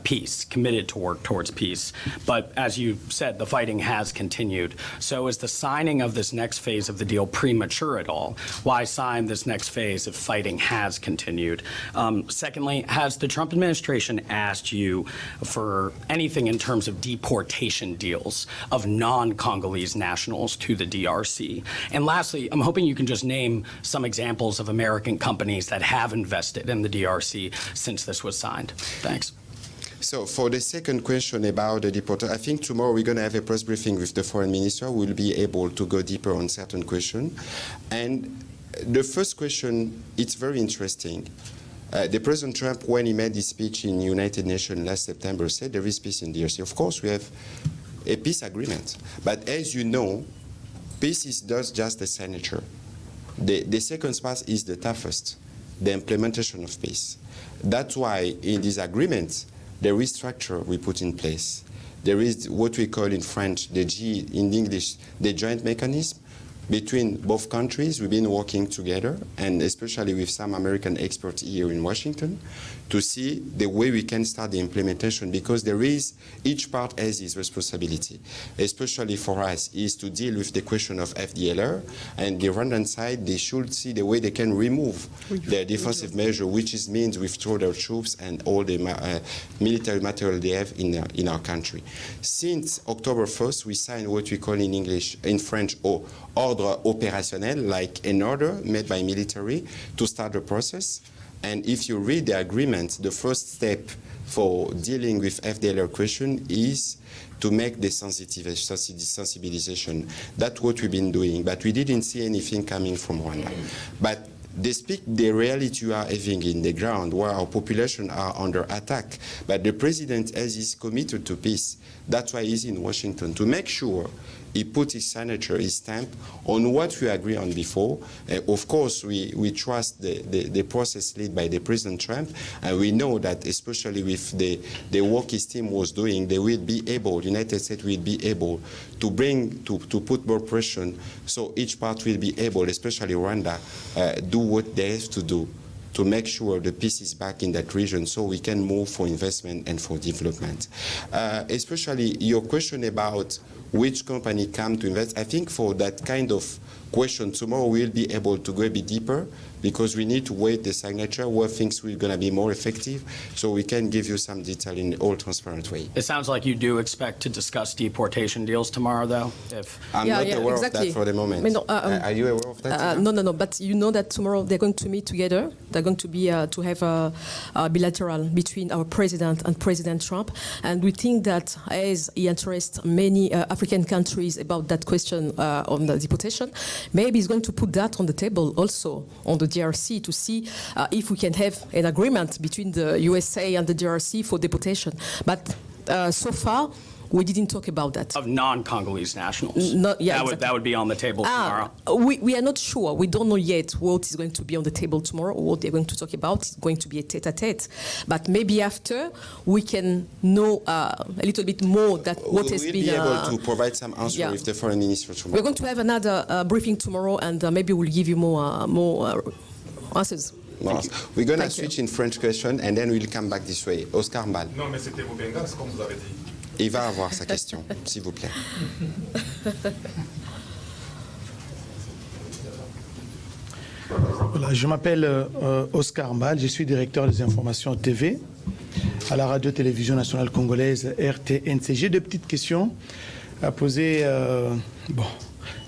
[SPEAKER 7] peace, committed to work towards peace. But as you said, the fighting has continued. So is the signing of this next phase of the deal premature at all? Why sign this next phase if fighting has continued? Secondly, has the Trump administration asked you for anything in terms of deportation deals of non-Congolese nationals to the DRC? And lastly, I'm hoping you can just name some examples of American companies that have invested in the DRC since this was signed. Thanks.
[SPEAKER 1] So for the second question about the deportation, I think tomorrow we're going to have a press briefing with the foreign minister. We'll be able to go deeper on certain questions. And the first question, it's very interesting. The President Trump, when he made his speech in United Nations last September, said there is peace in DRC. Of course, we have a peace agreement. But as you know, peace is just the signature. The second part is the toughest, the implementation of peace. That's why in this agreement, there is structure we put in place. There is what we call in French, the G, in English, the joint mechanism. Between both countries, we've been working together, and especially with some American experts here in Washington, to see the way we can start the implementation, because there is, each part has its responsibility, especially for us, is to deal with the question of FDLR, and the Rwandan side, they should see the way they can remove their defensive measure, which means withdraw their troops and all the military material they have in our country. Since October 1st, we signed what we call in English, in French, ordre opérationnel, like an order made by military to start the process. And if you read the agreement, the first step for dealing with FDLR question is to make the sensibilization. That's what we've been doing, but we didn't see anything coming from Rwanda. But they speak the reality you are having in the ground, where our population are under attack. But the president, as is committed to peace, that's why he's in Washington, to make sure he put his signature, his stamp on what we agreed on before. Of course, we trust the process led by the President Trump, and we know that especially with the work his team was doing, they will be able, the United States will be able to put more pressure, so each part will be able, especially Rwanda, do what they have to do to make sure the peace is back in that region so we can move for investment and for development. Especially your question about which company come to invest, I think for that kind of question, tomorrow we'll be able to go a bit deeper, because we need to wait the signature where things will going to be more effective, so we can give you some detail in all transparent way.
[SPEAKER 7] It sounds like you do expect to discuss deportation deals tomorrow, though?
[SPEAKER 1] I'm not aware of that for the moment.
[SPEAKER 2] No,
[SPEAKER 1] are you aware of that?
[SPEAKER 2] No. But you know that tomorrow they're going to meet together. They're going to be to have a bilateral between our president and President Trump, and we think that as he interests many African countries about that question on the deportation, maybe he's going to put that on the table also on the DRC to see if we can have an agreement between the USA and the DRC for deportation. But so far, we didn't talk about that.
[SPEAKER 7] Of non-Congolese nationals? That would be on the table tomorrow?
[SPEAKER 2] We are not sure. We don't know yet what is going to be on the table tomorrow or what they're going to talk about. It's going to be a tête-à-tête. But maybe after, we can know a little bit more that what has been...
[SPEAKER 1] We'll be able to provide some answer with the foreign minister tomorrow.
[SPEAKER 2] We're going to have another briefing tomorrow, and maybe we'll give you more answers.
[SPEAKER 1] We're going to switch in French question, and then we'll come back this way. Oscar Mbal.
[SPEAKER 6] Non, mais c'était Moubenga, c'est comme vous avez dit.
[SPEAKER 1] Il va avoir sa question, s'il vous plaît.
[SPEAKER 8] Voilà, je m'appelle Oscar Mbal, je suis directeur des informations TV à la radio-télévision nationale congolaise RTNC. J'ai deux petites questions à poser.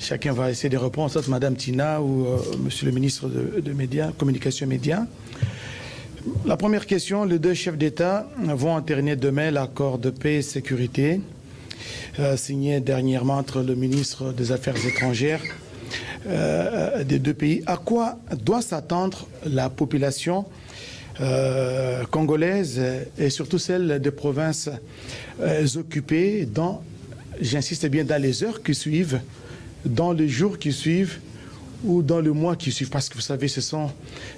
[SPEAKER 8] Chacun va essayer de répondre, soit Madame Tina ou Monsieur le ministre de Médias, Communication et Médias. La première question, les deux chefs d'État vont entériner demain l'accord de paix et sécurité signé dernièrement entre le ministre des Affaires étrangères des deux pays. À quoi doit s'attendre la population congolaise et surtout celle des provinces occupées dans, j'insiste bien, dans les heures qui suivent, dans les jours qui suivent ou dans le mois qui suivent, parce que vous savez, ce sont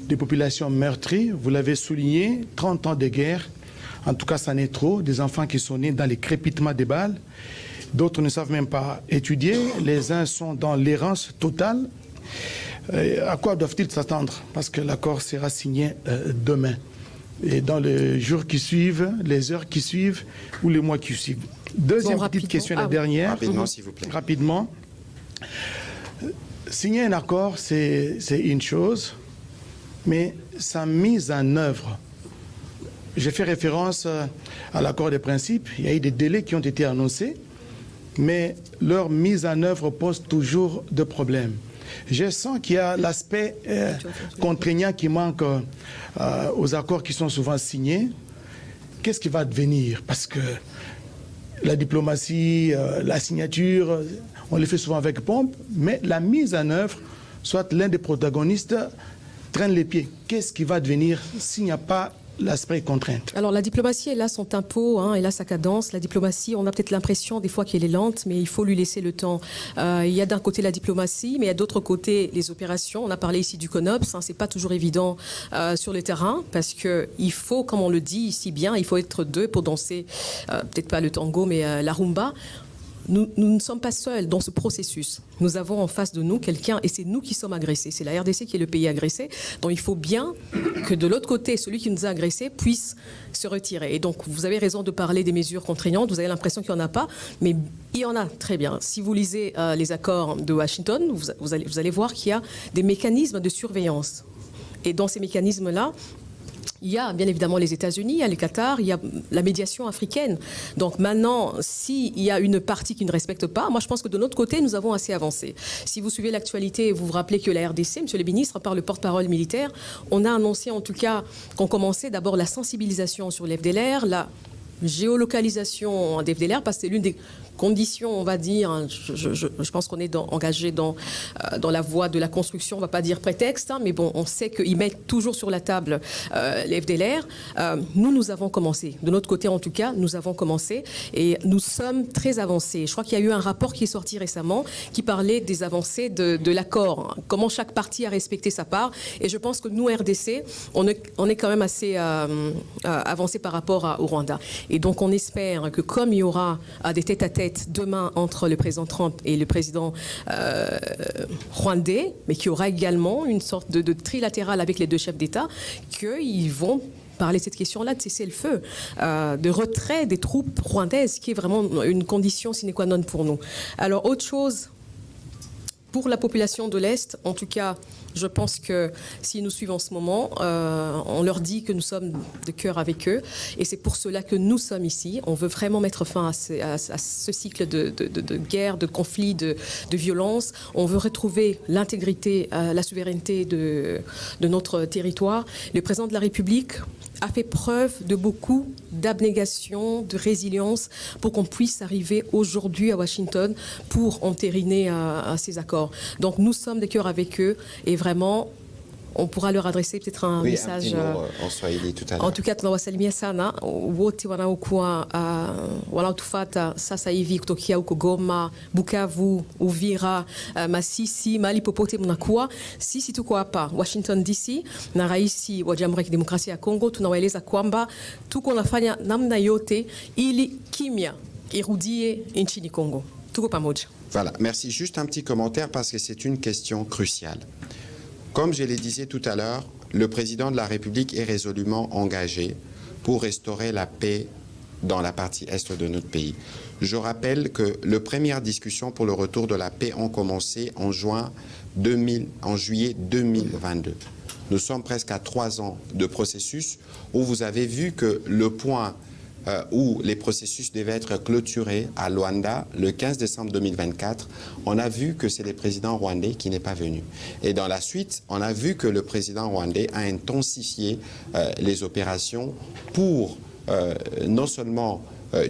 [SPEAKER 8] des populations meurtries, vous l'avez souligné, 30 ans de guerre, en tout cas ça n'est trop, des enfants qui sont nés dans les crépitements des balles, D'autres ne savent même pas étudier. Les uns sont dans l'errance totale. À quoi doivent-ils s'attendre? Parce que l'accord sera signé demain. Et dans les jours qui suivent, les heures qui suivent ou les mois qui suivent. Deuxième petite question, la dernière.
[SPEAKER 1] Rapidement, s'il vous plaît.
[SPEAKER 8] Rapidement. Signer un accord, c'est une chose, mais sa mise en œuvre. J'ai fait référence à l'accord des principes. Il y a eu des délais qui ont été annoncés, mais leur mise en œuvre pose toujours des problèmes. Je sens qu'il y a l'aspect contraignant qui manque aux accords qui sont souvent signés. Qu'est-ce qui va advenir? Parce que la diplomatie, la signature, on les fait souvent avec pompe, mais la mise en œuvre, soit l'un des protagonistes traîne les pieds. Qu'est-ce qui va advenir s'il n'y a pas l'aspect contrainte?
[SPEAKER 2] Alors la diplomatie, elle a son tempo, elle a sa cadence. La diplomatie, on a peut-être l'impression des fois qu'elle est lente, mais il faut lui laisser le temps. Il y a d'un côté la diplomatie, mais il y a d'autre côté les opérations. On a parlé ici du CONOPS, c'est pas toujours évident sur le terrain, parce que il faut, comme on le dit ici bien, il faut être deux pour danser, peut-être pas le tango, mais la rumba. Nous ne sommes pas seuls dans ce processus. Nous avons en face de nous quelqu'un, et c'est nous qui sommes agressés. C'est la RDC qui est le pays agressé. Donc il faut bien que de l'autre côté, celui qui nous a agressés puisse se retirer. Et donc vous avez raison de parler des mesures contraignantes. Vous avez l'impression qu'il n'y en a pas, mais il y en a, très bien. Si vous lisez les accords de Washington, vous allez voir qu'il y a des mécanismes de surveillance. Et dans ces mécanismes-là, il y a bien évidemment les États-Unis, il y a le Qatar, il y a la médiation africaine. Donc maintenant, s'il y a une partie qui ne respecte pas, moi je pense que de notre côté, nous avons assez avancé. Si vous suivez l'actualité, vous vous rappelez que la RDC, monsieur le ministre, par le porte-parole militaire, on a annoncé en tout cas qu'on commençait d'abord la sensibilisation sur l'FDLR, la géolocalisation des FDLR, parce que c'est l'une des conditions, on va dire, je pense qu'on est engagé dans la voie de la construction, on ne va pas dire prétexte, mais bon, on sait qu'ils mettent toujours sur la table les FDLR. Nous avons commencé. De notre côté, en tout cas, nous avons commencé et nous sommes très avancés. Je crois qu'il y a eu un rapport qui est sorti récemment qui parlait des avancées de l'accord, comment chaque partie a respecté sa part. Et je pense que nous, RDC, on est quand même assez avancé par rapport au Rwanda. Et donc, on espère que comme il y aura des tête-à-tête demain entre le président Trump et le président rwandais, mais qu'il y aura également une sorte de trilatéral avec les deux chefs d'État, qu'ils vont parler de cette question-là de cessez-le-feu, de retrait des troupes rwandaises, qui est vraiment une condition sine qua non pour nous. Alors, autre chose, pour la population de l'Est, en tout cas, je pense que s'ils nous suivent en ce moment, on leur dit que nous sommes de cœur avec eux. Et c'est pour cela que nous sommes ici. On veut vraiment mettre fin à ce cycle de guerre, de conflit, de violence. On veut retrouver l'intégrité, la souveraineté de notre territoire. Le président de la République a fait preuve de beaucoup d'abnégation, de résilience pour qu'on puisse arriver aujourd'hui à Washington pour entériner ces accords. Donc nous sommes de cœur avec eux et vraiment on pourra leur adresser peut-être un message.
[SPEAKER 1] Un petit mot en Swahili tout à l'heure.
[SPEAKER 2] En tout cas tunawasalimia sana wote wanaokuwa wanaotufata sasa hivi kutokea huko Goma, Bukavu, Uvira, Masisi, mahali popote mnakuwa. Sisi tuko hapa Washington DC na rais wa Jamhuri ya Kidemokrasia ya Kongo, tunawaeleza kwamba tuko nafanya namna yote ili kimya irudie nchini Kongo. Tuko pamoja.
[SPEAKER 1] Voilà, merci. Juste un petit commentaire parce que c'est une question cruciale. Comme je le disais tout à l'heure, le président de la République est résolument engagé pour restaurer la paix dans la partie est de notre pays. Je rappelle que les premières discussions pour le retour de la paix ont commencé en juillet 2022. Nous sommes presque à 3 ans de processus où vous avez vu que le point où les processus devaient être clôturés à Luanda le 15 décembre 2024, on a vu que c'est le président rwandais qui n'est pas venu. Et dans la suite, on a vu que le président rwandais a intensifié les opérations pour non seulement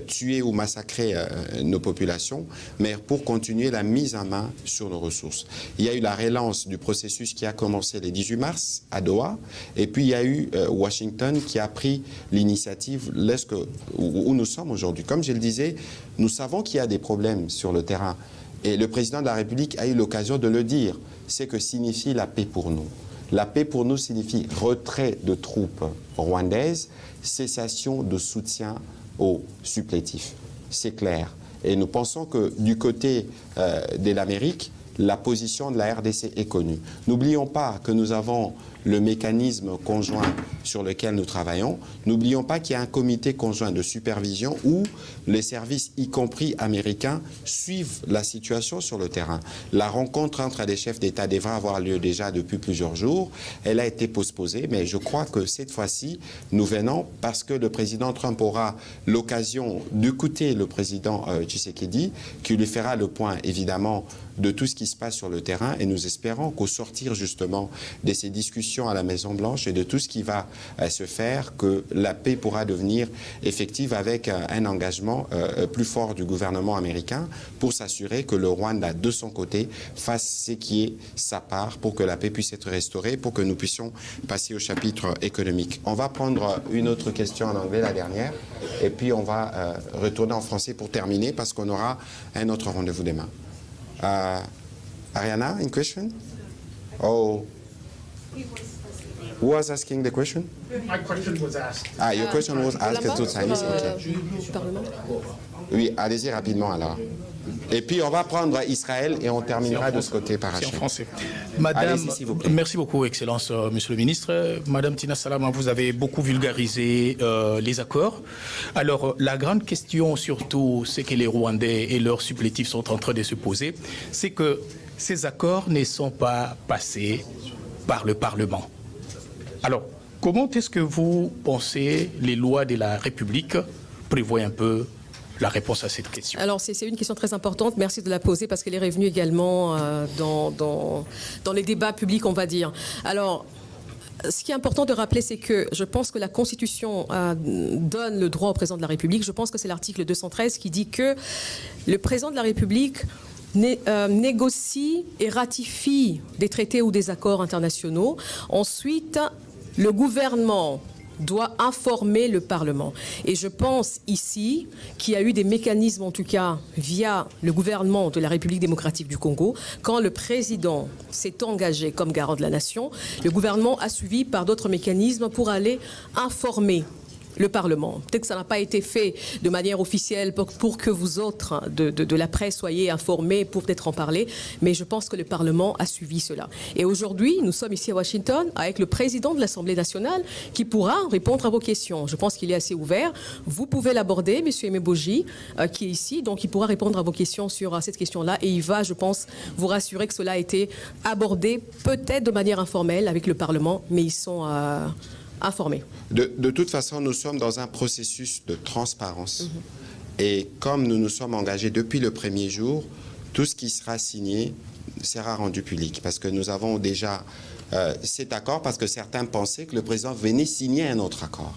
[SPEAKER 1] tuer ou massacrer nos populations, mais pour continuer la mise en main sur nos ressources. Il y a eu la relance du processus qui a commencé le 18 mars à Doha, et puis il y a eu Washington qui a pris l'initiative où nous sommes aujourd'hui. Comme je le disais, nous savons qu'il y a des problèmes sur le terrain, et le président de la République a eu l'occasion de le dire. C'est que signifie la paix pour nous. La paix pour nous signifie retrait de troupes rwandaises, cessation de soutien aux supplétifs. C'est clair. Et nous pensons que du côté de l'Amérique, la position de la RDC est connue. N'oublions pas que nous avons le mécanisme conjoint sur lequel nous travaillons. N'oublions pas qu'il y a un comité conjoint de supervision où les services, y compris américains, suivent la situation sur le terrain. La rencontre entre les chefs d'État devrait avoir lieu déjà depuis plusieurs jours. Elle a été postposée, mais je crois que cette fois-ci, nous venons parce que le président Trump aura l'occasion d'écouter le président Tshisekedi, qui lui fera le point, évidemment, de tout ce qui se passe sur le terrain, et nous espérons qu'au sortir justement de ces discussions à la Maison-Blanche et de tout ce qui va se faire, que la paix pourra devenir effective avec un engagement plus fort du gouvernement américain pour s'assurer que le Rwanda, de son côté, fasse ce qui est sa part pour que la paix puisse être restaurée, pour que nous puissions passer au chapitre économique. On va prendre une autre question en anglais, la dernière, et puis on va retourner en français pour terminer parce qu'on aura un autre rendez-vous demain. Ariana, in question? Oh, who was asking the question?
[SPEAKER 6] My question was asked.
[SPEAKER 1] Ah, your question was asked
[SPEAKER 2] Là-bas,
[SPEAKER 1] to Chinese.
[SPEAKER 2] sur,
[SPEAKER 1] Okay.
[SPEAKER 2] du Parlement.
[SPEAKER 1] Oui, allez-y rapidement alors. Et puis on va prendre Israël et on terminera de ce côté par
[SPEAKER 9] C'est en
[SPEAKER 1] Hachem.
[SPEAKER 9] français. Madame,
[SPEAKER 1] Allez-y, s'il vous plaît.
[SPEAKER 9] merci beaucoup, Excellence, Monsieur le Ministre. Madame Tina Salama, vous avez beaucoup vulgarisé les accords. Alors, la grande question, surtout, c'est que les Rwandais et leurs supplétifs sont en train de se poser, c'est que ces accords ne sont pas passés par le Parlement. Alors, comment est-ce que vous pensez les lois de la République prévoient un peu la réponse à cette question?
[SPEAKER 2] Alors, c'est une question très importante. Merci de la poser parce qu'elle est revenue également dans les débats publics, on va dire. Alors, ce qui est important de rappeler, c'est que je pense que la Constitution donne le droit au président de la République. Je pense que c'est l'article 213 qui dit que le président de la République négocie et ratifie des traités ou des accords internationaux. Ensuite, le gouvernement doit informer le Parlement. Et je pense ici qu'il y a eu des mécanismes, en tout cas via le gouvernement de la République démocratique du Congo, quand le président s'est engagé comme garant de la nation, le gouvernement a suivi par d'autres mécanismes pour aller informer le Parlement. Peut-être que ça n'a pas été fait de manière officielle pour que vous autres de la presse soyez informés pour peut-être en parler, mais je pense que le Parlement a suivi cela. Et aujourd'hui, nous sommes ici à Washington avec le président de l'Assemblée nationale qui pourra répondre à vos questions. Je pense qu'il est assez ouvert. Vous pouvez l'aborder, M. Emeboji, qui est ici, donc il pourra répondre à vos questions sur cette question-là et il va, je pense, vous rassurer que cela a été abordé peut-être de manière informelle avec le Parlement, mais ils sont informés.
[SPEAKER 1] De toute façon, nous sommes dans un processus de transparence. Et comme nous nous sommes engagés depuis le premier jour, tout ce qui sera signé sera rendu public. Parce que nous avons déjà cet accord, parce que certains pensaient que le président venait signer un autre accord.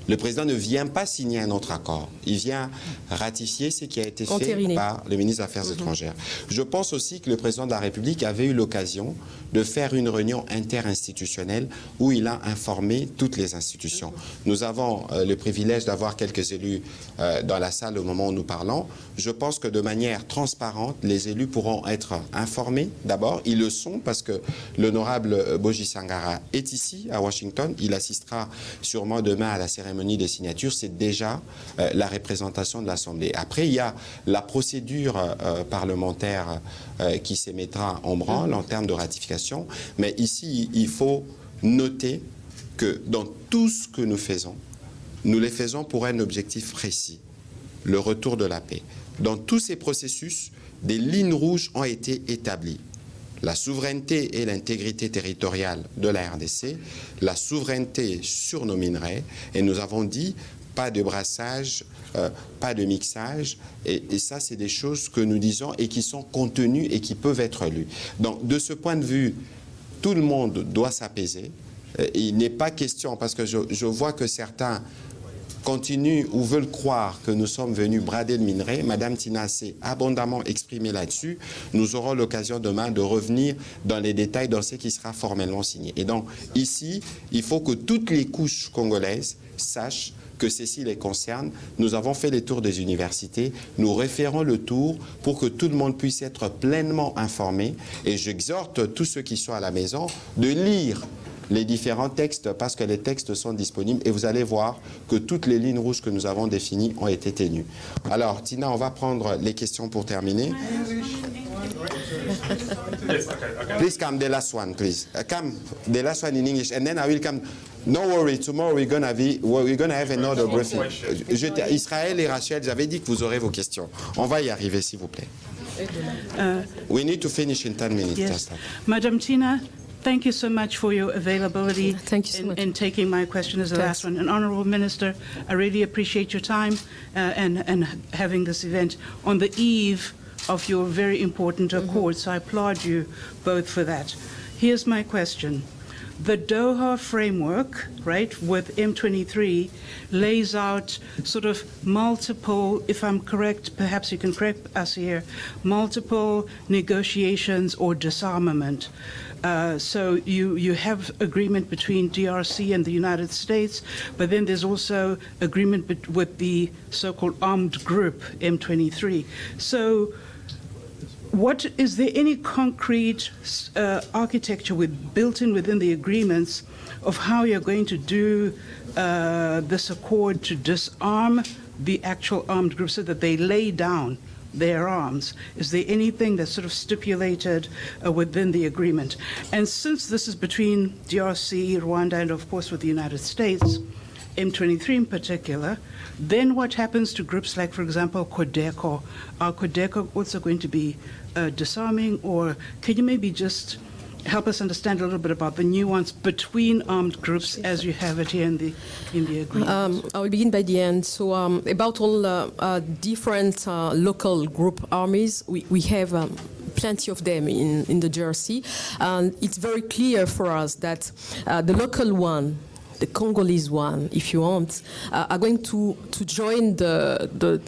[SPEAKER 1] Le président ne vient pas signer un autre accord. Il vient ratifier ce qui a été fait par le ministre des Affaires étrangères. Je pense aussi que le président de la République avait eu l'occasion de faire une réunion interinstitutionnelle où il a informé toutes les institutions. Nous avons le privilège d'avoir quelques élus dans la salle au moment où nous parlons. Je pense que de manière transparente, les élus pourront être informés d'abord. Ils le sont parce que l'honorable Boji Sangara est ici à Washington. Il assistera sûrement demain à la cérémonie des signatures. C'est déjà la représentation de l'Assemblée. Après, il y a la procédure parlementaire qui se mettra en branle en termes de ratification. Mais ici, il faut noter que dans tout ce que nous faisons, nous les faisons pour un objectif précis, le retour de la paix. Dans tous ces processus, des lignes rouges ont été établies. La souveraineté et l'intégrité territoriale de la RDC, la souveraineté sur nos minerais, et nous avons dit pas de brassage, pas de mixage, et ça c'est des choses que nous disons et qui sont contenues et qui peuvent être lues. Donc de ce point de vue, tout le monde doit s'apaiser. Il n'est pas question, parce que je vois que certains continuent ou veulent croire que nous sommes venus brader le minerai. Madame Tina s'est abondamment exprimée là-dessus. Nous aurons l'occasion demain de revenir dans les détails dans ce qui sera formellement signé. Et donc, ici, il faut que toutes les couches congolaises sachent que ceci les concerne. Nous avons fait les tours des universités. Nous référons le tour pour que tout le monde puisse être pleinement informé. Et j'exhorte tous ceux qui sont à la maison de lire les différents textes parce que les textes sont disponibles et vous allez voir que toutes les lignes rouges que nous avons définies ont été tenues. Alors, Tina, on va prendre les questions pour terminer. Please come, the last one, please. Come, the last one in English, and then I will come. No worry, tomorrow we're gonna have another briefing. Israël et Rachel, j'avais dit que vous aurez vos questions. On va y arriver, s'il vous plaît. We need to finish in 10 minutes.
[SPEAKER 10] Yes. Madam Tina, thank you so much for your availability.
[SPEAKER 2] Thank you so much.
[SPEAKER 10] In taking my question as the last one. And Honourable Minister, I really appreciate your time and having this event on the eve of your very important accord. So I applaud you both for that. Here's my question. The Doha framework, right, with M23 lays out sort of multiple, if I'm correct, perhaps you can correct us here, multiple negotiations or disarmament. So you have agreement between DRC and the United States, but then there's also agreement with the so-called armed group, M23. So is there any concrete architecture built in within the agreements of how you're going to do this accord to disarm the actual armed groups so that they lay down their arms? Is there anything that's sort of stipulated within the agreement? And since this is between DRC, Rwanda, and of course with the United States, M23 in particular, then what happens to groups like, for example, Codeco? Are Codeco also going to be disarming, or can you maybe just help us understand a little bit about the nuance between armed groups as you have it here in the agreement?
[SPEAKER 2] I will begin by the end. So about all different local group armies, we have plenty of them in the DRC, and it's very clear for us that the local one, the Congolese one, if you want, are going to join the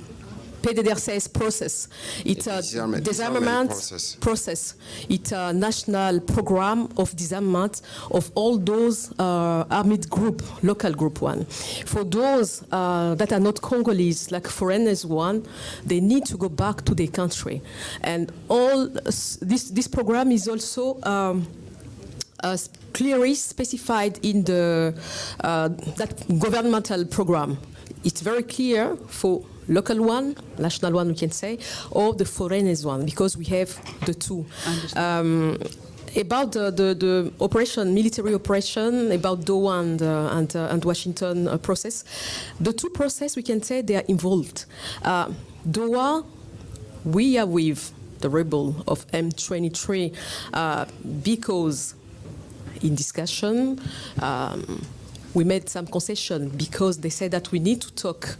[SPEAKER 2] PDDRCS process. It's a disarmament process. It's a national program of disarmament of all those armed group, local group one. For those that are not Congolese, like foreigners one, they need to go back to their country. And all this program is also clearly specified in that governmental program. It's very clear for local one, national one, we can say, or the foreigners one, because we have the two. About the operation, military operation, about Doha and Washington process, the two process, we can say they are involved. Doha, we are with the rebel of M23 because in discussion, we made some concession because they said that we need to talk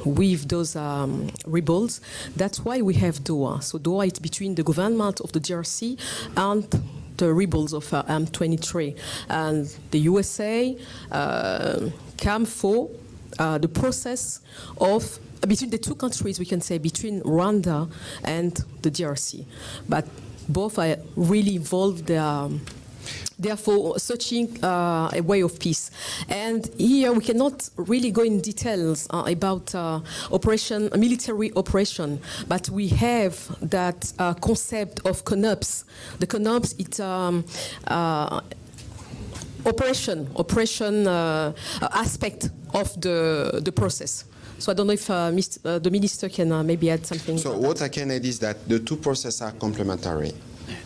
[SPEAKER 2] with those rebels. That's why we have Doha. So Doha is between the government of the DRC and the rebels of M23. And the USA came for the process of between the two countries, we can say, between Rwanda and the DRC. But both are really involved. Therefore, searching a way of peace. And here we cannot really go in details about military operation, but we have that concept of CONOPS. The CONOPS, it's operation aspect of the process. So I don't know if the minister can maybe add something.
[SPEAKER 1] So what I can add is that the two processes are complementary.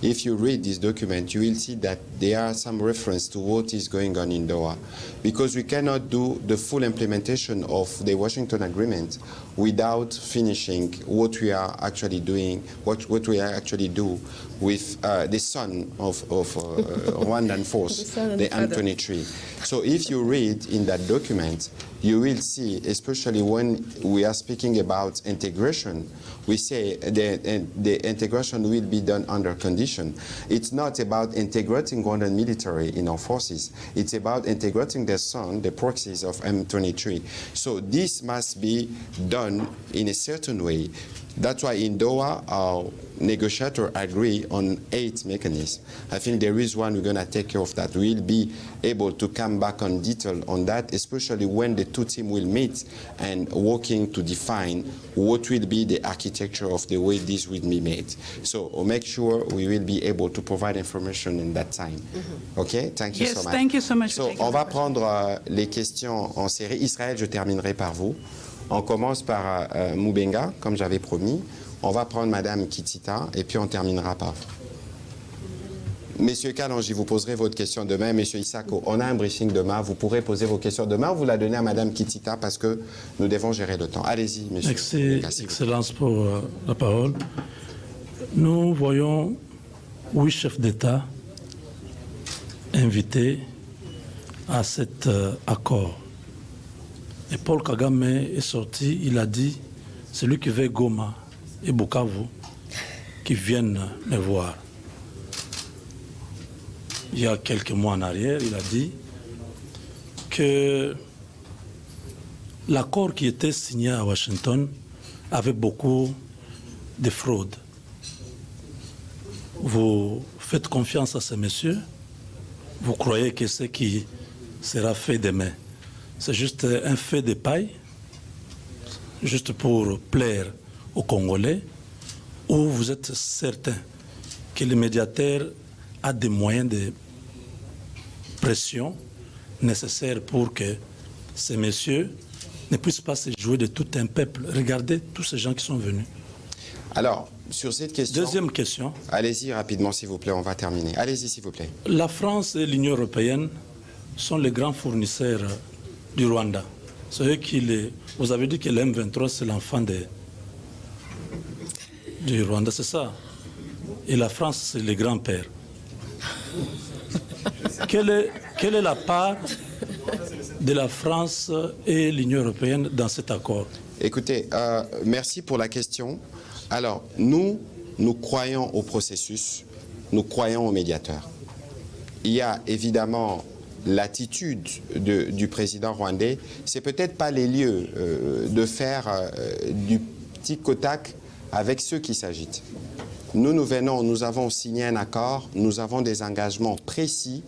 [SPEAKER 1] If you read this document, you will see that there are some reference to what is going on in Doha, because we cannot do the full implementation of the Washington Agreement without finishing what we are actually doing, what we actually do with the son of Rwandan force, the M23. So if you read in that document, you will see, especially when we are speaking about integration, we say the integration will be done under condition. It's not about integrating Rwandan military in our forces. It's about integrating their son, the proxies of M23. So this must be done in a certain way. That's why in Doha, negotiators agree on 8 mechanisms. I think there is one we're going to take care of that. We'll be able to come back on detail on that, especially when the two teams will meet and working to define what will be the architecture of the way this will be made. So we'll make sure we will be able to provide information in that time. Okay? Thank you so much.
[SPEAKER 10] Thank you so much.
[SPEAKER 1] So, on va prendre les questions en série. Israël, je terminerai par vous. On commence par Moubenga, comme j'avais promis. On va prendre Madame Kitita et puis on terminera par vous. Monsieur Kalonji, vous poserez votre question demain. Monsieur Isako, on a un briefing demain. Vous pourrez poser vos questions demain ou vous la donnez à Madame Kitita parce que nous devons gérer le temps. Allez-y, monsieur.
[SPEAKER 11] Excellence pour la parole. Nous voyons 8 chefs d'État invités à cet accord. Et Paul Kagame est sorti, il a dit, celui qui veut Goma et Bukavu, qui viennent me voir. Il y a quelques mois en arrière, il a dit que l'accord qui était signé à Washington avait beaucoup de fraude. Vous faites confiance à ces messieurs? Vous croyez que ce qui sera fait demain, c'est juste un fait de paille, juste pour plaire aux Congolais, ou vous êtes certain que le médiateur a des moyens de pression nécessaires pour que ces messieurs ne puissent pas se jouer de tout un peuple? Regardez tous ces gens qui sont venus.
[SPEAKER 1] Alors, sur cette question...
[SPEAKER 11] Deuxième question.
[SPEAKER 1] Allez-y rapidement, s'il vous plaît, on va terminer. Allez-y, s'il vous plaît.
[SPEAKER 11] La France et l'Union européenne sont les grands fournisseurs du Rwanda. C'est eux qui vous avez dit que le M23, c'est l'enfant du Rwanda, c'est ça? Et la France, c'est le grand-père. Quelle est la part de la France et l'Union européenne dans cet accord?
[SPEAKER 1] Écoutez, merci pour la question. Alors, nous croyons au processus, nous croyons aux médiateurs. Il y a évidemment l'attitude du président rwandais. C'est peut-être pas les lieux de faire du petit Kotak avec ceux qui s'agitent. Nous avons signé un accord, nous avons des engagements précis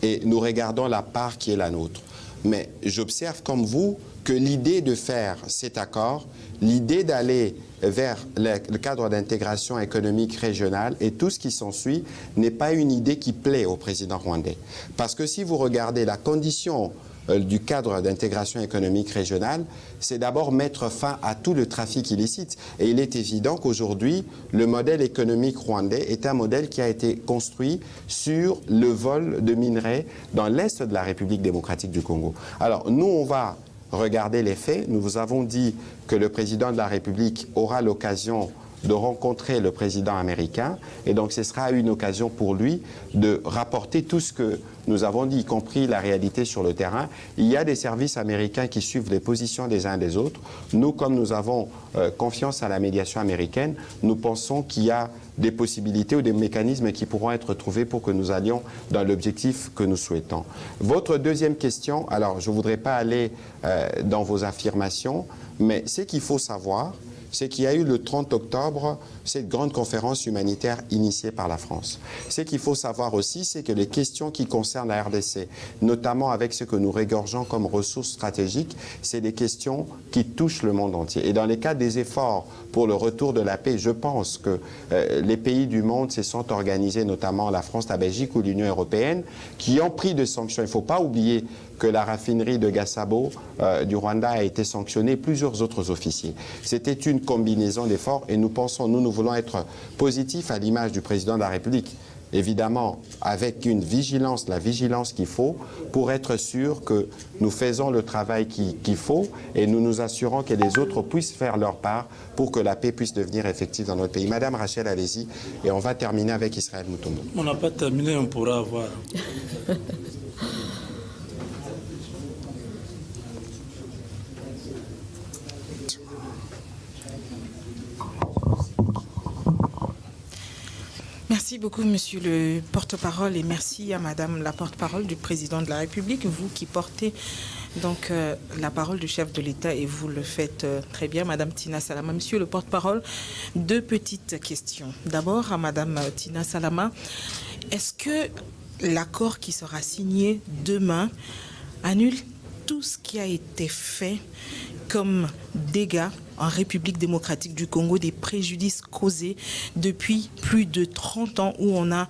[SPEAKER 1] et nous regardons la part qui est la nôtre. Mais j'observe comme vous que l'idée de faire cet accord, l'idée d'aller vers le cadre d'intégration économique régionale et tout ce qui s'ensuit n'est pas une idée qui plaît au président rwandais. Parce que si vous regardez la condition du cadre d'intégration économique régionale, c'est d'abord mettre fin à tout le trafic illicite. Et il est évident qu'aujourd'hui, le modèle économique rwandais est un modèle qui a été construit sur le vol de minerais dans l'est de la République démocratique du Congo. Alors, nous, on va regarder les faits. Nous vous avons dit que le président de la République aura l'occasion de rencontrer le président américain et donc ce sera une occasion pour lui de rapporter tout ce que nous avons dit, y compris la réalité sur le terrain. Il y a des services américains qui suivent les positions des uns des autres. Nous, comme nous avons confiance à la médiation américaine, nous pensons qu'il y a des possibilités ou des mécanismes qui pourront être trouvés pour que nous allions dans l'objectif que nous souhaitons. Votre deuxième question, alors je ne voudrais pas aller dans vos affirmations, mais ce qu'il faut savoir, c'est qu'il y a eu le 30 octobre cette grande conférence humanitaire initiée par la France. Ce qu'il faut savoir aussi, c'est que les questions qui concernent la RDC, notamment avec ce que nous régorgeons comme ressources stratégiques, c'est des questions qui touchent le monde entier. Et dans les cas des efforts pour le retour de la paix, je pense que les pays du monde se sont organisés, notamment la France, la Belgique ou l'Union européenne, qui ont pris des sanctions. Il ne faut pas oublier que la raffinerie de Gasabo du Rwanda a été sanctionnée, plusieurs autres officiers. C'était une combinaison d'efforts et nous pensons, nous voulons être positifs à l'image du président de la République. Évidemment, avec une vigilance, la vigilance qu'il faut pour être sûr que nous faisons le travail qu'il faut et nous nous assurons que les autres puissent faire leur part pour que la paix puisse devenir effective dans notre pays. Madame Rachel, allez-y et on va terminer avec Israël Mutombo.
[SPEAKER 11] On n'a pas terminé, on pourra avoir.
[SPEAKER 12] Merci Merci beaucoup, monsieur le porte-parole, et merci à madame la porte-parole du président de la République, vous qui portez donc la parole du chef de l'État, et vous le faites très bien, madame Tina Salama. Monsieur le porte-parole, deux petites questions. D'abord, à madame Tina Salama, est-ce que l'accord qui sera signé demain annule tout ce qui a été fait comme dégâts en République démocratique du Congo, des préjudices causés depuis plus de 30 ans, où on a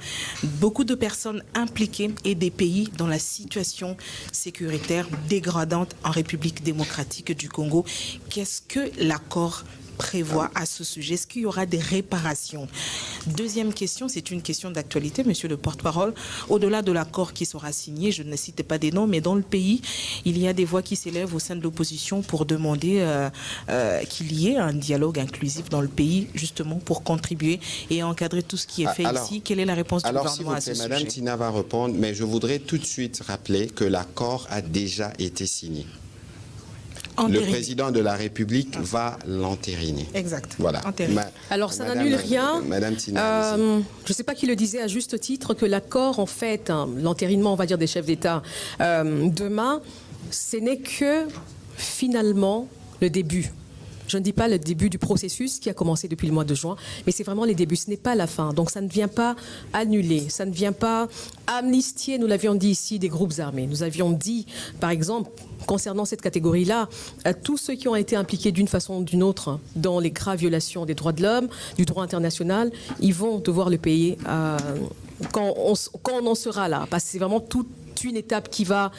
[SPEAKER 12] beaucoup de personnes impliquées et des pays dans la situation sécuritaire dégradante en République démocratique du Congo? Qu'est-ce que l'accord prévoit à ce sujet? Est-ce qu'il y aura des réparations? Deuxième question, c'est une question d'actualité, monsieur le porte-parole. Au-delà de l'accord qui sera signé, je ne cite pas des noms, mais dans le pays, il y a des voix qui s'élèvent au sein de l'opposition pour demander qu'il y ait un dialogue inclusif dans le pays, justement pour contribuer et encadrer tout ce qui est fait ici. Quelle est la réponse du gouvernement à ce sujet?
[SPEAKER 1] Madame Tina va répondre, mais je voudrais tout de suite rappeler que l'accord a déjà été signé. Le président de la République va l'entériner.
[SPEAKER 12] Exact.
[SPEAKER 1] Voilà.
[SPEAKER 2] Alors, ça n'annule rien.
[SPEAKER 1] Madame Tina,
[SPEAKER 2] je ne sais pas qui le disait à juste titre, que l'accord, en fait, l'entérinement, on va dire, des chefs d'État demain, ce n'est que finalement le début. Je ne dis pas le début du processus qui a commencé depuis le mois de juin, mais c'est vraiment les débuts, ce n'est pas la fin. Donc ça ne vient pas annuler, ça ne vient pas amnistier, nous l'avions dit ici, des groupes armés. Nous avions dit, par exemple, concernant cette catégorie-là, tous ceux qui ont été impliqués d'une façon ou d'une autre dans les graves violations des droits de l'homme, du droit international, ils vont devoir le payer quand on en sera là, parce que c'est vraiment toute une étape qui va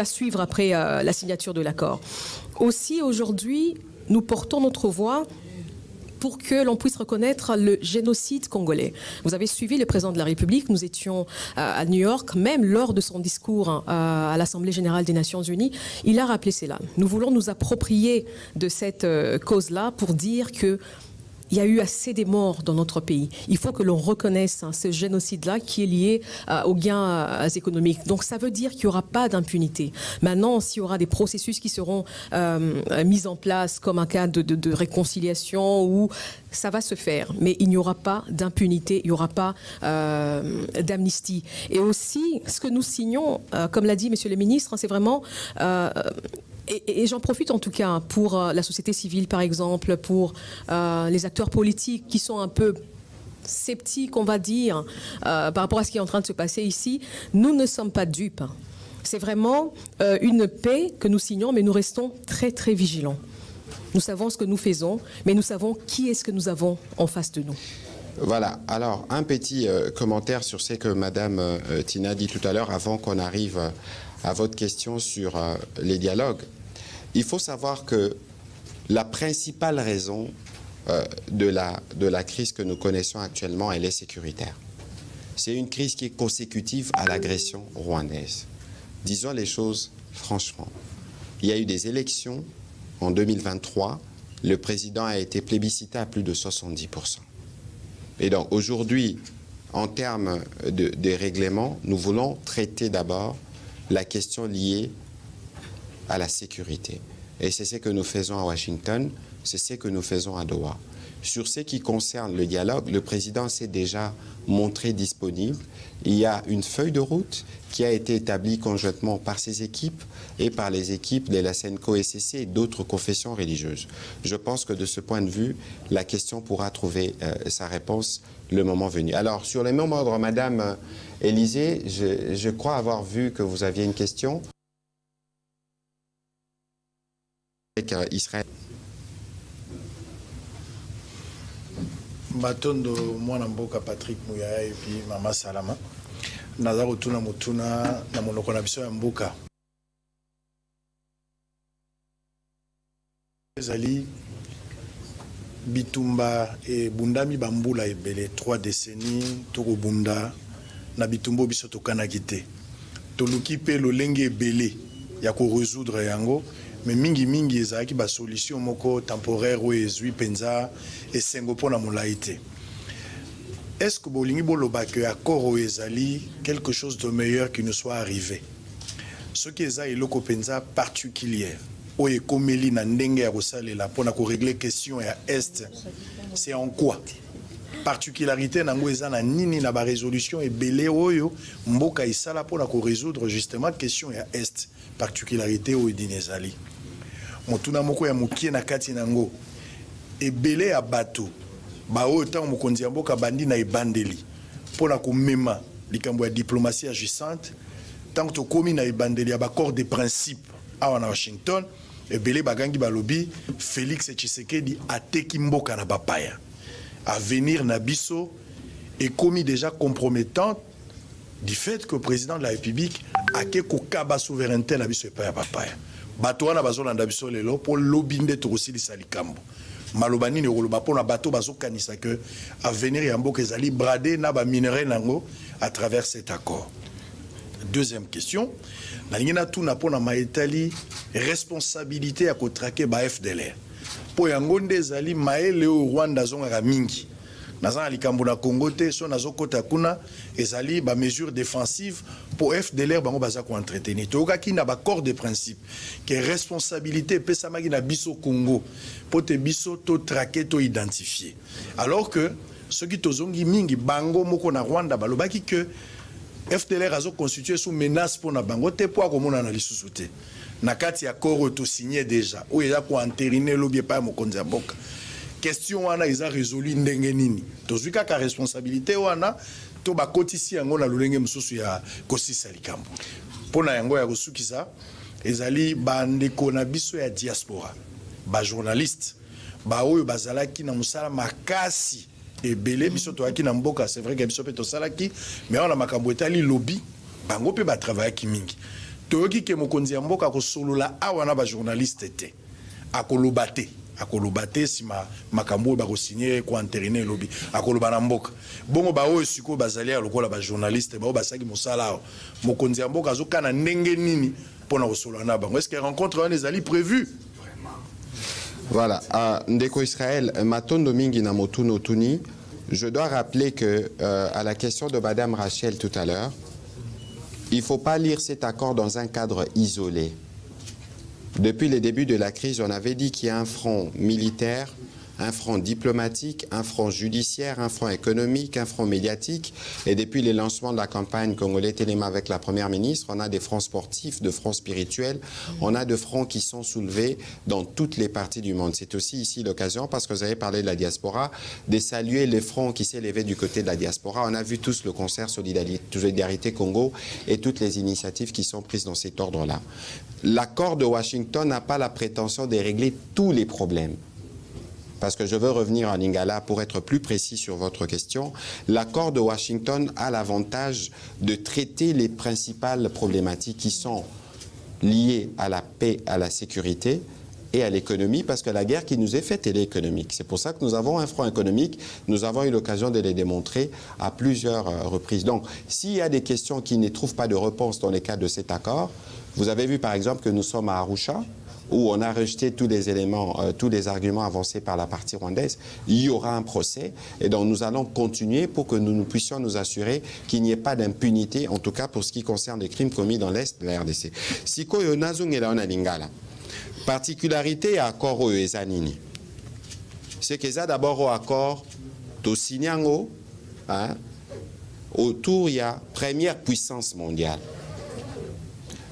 [SPEAKER 2] suivre après la signature de l'accord. Aussi, aujourd'hui, nous portons notre voix pour que l'on puisse reconnaître le génocide congolais. Vous avez suivi le président de la République, nous étions à New York, même lors de son discours à l'Assemblée générale des Nations Unies, il a rappelé cela. Nous voulons nous approprier de cette cause-là pour dire que il y a eu assez de morts dans notre pays. Il faut que l'on reconnaisse ce génocide-là qui est lié aux gains économiques. Donc ça veut dire qu'il n'y aura pas d'impunité. Maintenant, s'il y aura des processus qui seront mis en place comme un cas de réconciliation, où ça va se faire, mais il n'y aura pas d'impunité, il n'y aura pas d'amnistie. Et aussi, ce que nous signons, comme l'a dit Monsieur le ministre, c'est vraiment... Et j'en profite en tout cas pour la société civile, par exemple, pour les acteurs politiques qui sont un peu sceptiques, on va dire, par rapport à ce qui est en train de se passer ici. Nous ne sommes pas dupes. C'est vraiment une paix que nous signons, mais nous restons très, très vigilants. Nous savons ce que nous faisons, mais nous savons qui est-ce que nous avons en face de nous.
[SPEAKER 1] Voilà. Alors, un petit commentaire sur ce que Madame Tina dit tout à l'heure, avant qu'on arrive à votre question sur les dialogues. Il faut savoir que la principale raison de la crise que nous connaissons actuellement, elle est sécuritaire. C'est une crise qui est consécutive à l'agression rwandaise. Disons les choses franchement. Il y a eu des élections en 2023. Le président a été plébiscité à plus de 70%. Et donc aujourd'hui, en termes de règlement, nous voulons traiter d'abord la question liée à la sécurité. Et c'est ce que nous faisons à Washington, c'est ce que nous faisons à Doha. Sur ce qui concerne le dialogue, le président s'est déjà montré disponible. Il y a une feuille de route qui a été établie conjointement par ses équipes et par les équipes de la SENCO-SCC et d'autres confessions religieuses. Je pense que de ce point de vue, la question pourra trouver sa réponse le moment venu. Alors, sur les mêmes ordres, Madame Élysée, je crois avoir vu que vous aviez une question. Avec Israël.
[SPEAKER 8] Matondo mwana mboka Patrick Muyaya et puis Mama Salama. Naza kotuna mutuna na monoko na biso ya mboka. Ezali bitumba et bundami bambula ebele 3 décennies toko bunda na bitumbo biso tokanaki te. Toluki pe lolenge ebele ya ko résoudre yango. Mais mingi ezalaki ba solution moko temporaire ou ezui penza esengo pona molaité. Est-ce que bolingi boloba que accord o ezali quelque chose de meilleur qui nous soit arrivé? Ce qui est eloko penza particulière o ekomeli na ndenge ya kosalela pona ko régler question ya est, c'est en quoi?
[SPEAKER 13] particularité nango eza na nini na ba résolution et belé oyo mboka isala pour ko résoudre justement question ya est particularité oyo dinezali motuna moko ya mukie na kati nango et belé ya bato ba oyo tant mokonzi ya mboka bandi na ebandeli pour ko mema likambo ya diplomatie agissante tant to komi na ebandeli ya ba accord de principe awa na Washington et belé bagangi balobi Félix Tshisekedi ateki mboka na bapaya avenir Nabiso est commis déjà compromettant du fait que le président de la République a quelque kaba souveraineté Nabiso et pas papaya. Bato na bazo landa biso lelo pour lobinde to aussi lisalikambo. Malobani ne roloba pour na bato bazo kanisa que avenir yambo kezali bradé na ba minerai nango à travers cet accord. Deuxième question, na lingina tout na pona maetali responsabilité à kotrake ba FDLR. Po yangonde zali maele o Rwanda zonga mingi nazana likambo na Congo te so nazokota kuna ezali ba mesure défensive pour FDLR bango baza ko entretenir toka ki na ba accord de principe que responsabilité pesa magi na biso Congo pour te biso to traquer to identifier alors que ceux qui tozongi mingi bango moko na Rwanda balobaki que FDLR azo constitué sous menace pour na bango te po akomona na lisusu te na kati ya koro to signé déjà ou eza ko entériner lobby pa mokonzi ya mboka question wana ils a résolu ndenge nini tozuka ka responsabilité wana to bakotisi yango na lolenge mususu ya kosisa likambo pona yango ya kosukisa ezali bandeko na biso ya diaspora ba journaliste ba oyo bazalaki na musala makasi ebele biso to aki na mboka c'est vrai que biso pe to salaki mais on a makambo etali lobby bango pe ba travailler ki mingi toyoki ke mokonzi ya mboka ko solola awa na ba journaliste te akolobate si makambo ba ko signer ko entériner lobby akoloba na mboka bongo ba oyo siko bazali lokola ba journaliste ba basaki mosala mokonzi ya mboka azokana ndenge nini pona ko solola na bango est-ce que rencontre wana ezali prévu?
[SPEAKER 1] Voilà, Ndeko Israël, Matondo Mingi na Motuno Tuni, je dois rappeler que à la question de Madame Rachel tout à l'heure, il ne faut pas lire cet accord dans un cadre isolé. Depuis le début de la crise, on avait dit qu'il y a un front militaire, un front diplomatique, un front judiciaire, un front économique, un front médiatique. Et depuis le lancement de la campagne Congolais Téléma avec la Première ministre, on a des fronts sportifs, de fronts spirituels. On a de fronts qui sont soulevés dans toutes les parties du monde. C'est aussi ici l'occasion, parce que vous avez parlé de la diaspora, de saluer les fronts qui s'est levé du côté de la diaspora. On a vu tous le concert Solidarité Congo et toutes les initiatives qui sont prises dans cet ordre-là. L'accord de Washington n'a pas la prétention de régler tous les problèmes. Parce que je veux revenir en Lingala pour être plus précis sur votre question. L'accord de Washington a l'avantage de traiter les principales problématiques qui sont liées à la paix, à la sécurité et à l'économie, parce que la guerre qui nous est faite, elle est économique. C'est pour ça que nous avons un front économique. Nous avons eu l'occasion de les démontrer à plusieurs reprises. Donc, s'il y a des questions qui ne trouvent pas de réponse dans le cadre de cet accord, vous avez vu par exemple que nous sommes à Arusha, où on a rejeté tous les éléments, tous les arguments avancés par la partie rwandaise. Il y aura un procès et donc nous allons continuer pour que nous puissions nous assurer qu'il n'y ait pas d'impunité, en tout cas pour ce qui concerne les crimes commis dans l'Est de la RDC. Sikoyo nazungela ona lingala. Particularité à accord au ezanini. C'est que ça d'abord au accord to sinyango autour il y a première puissance mondiale.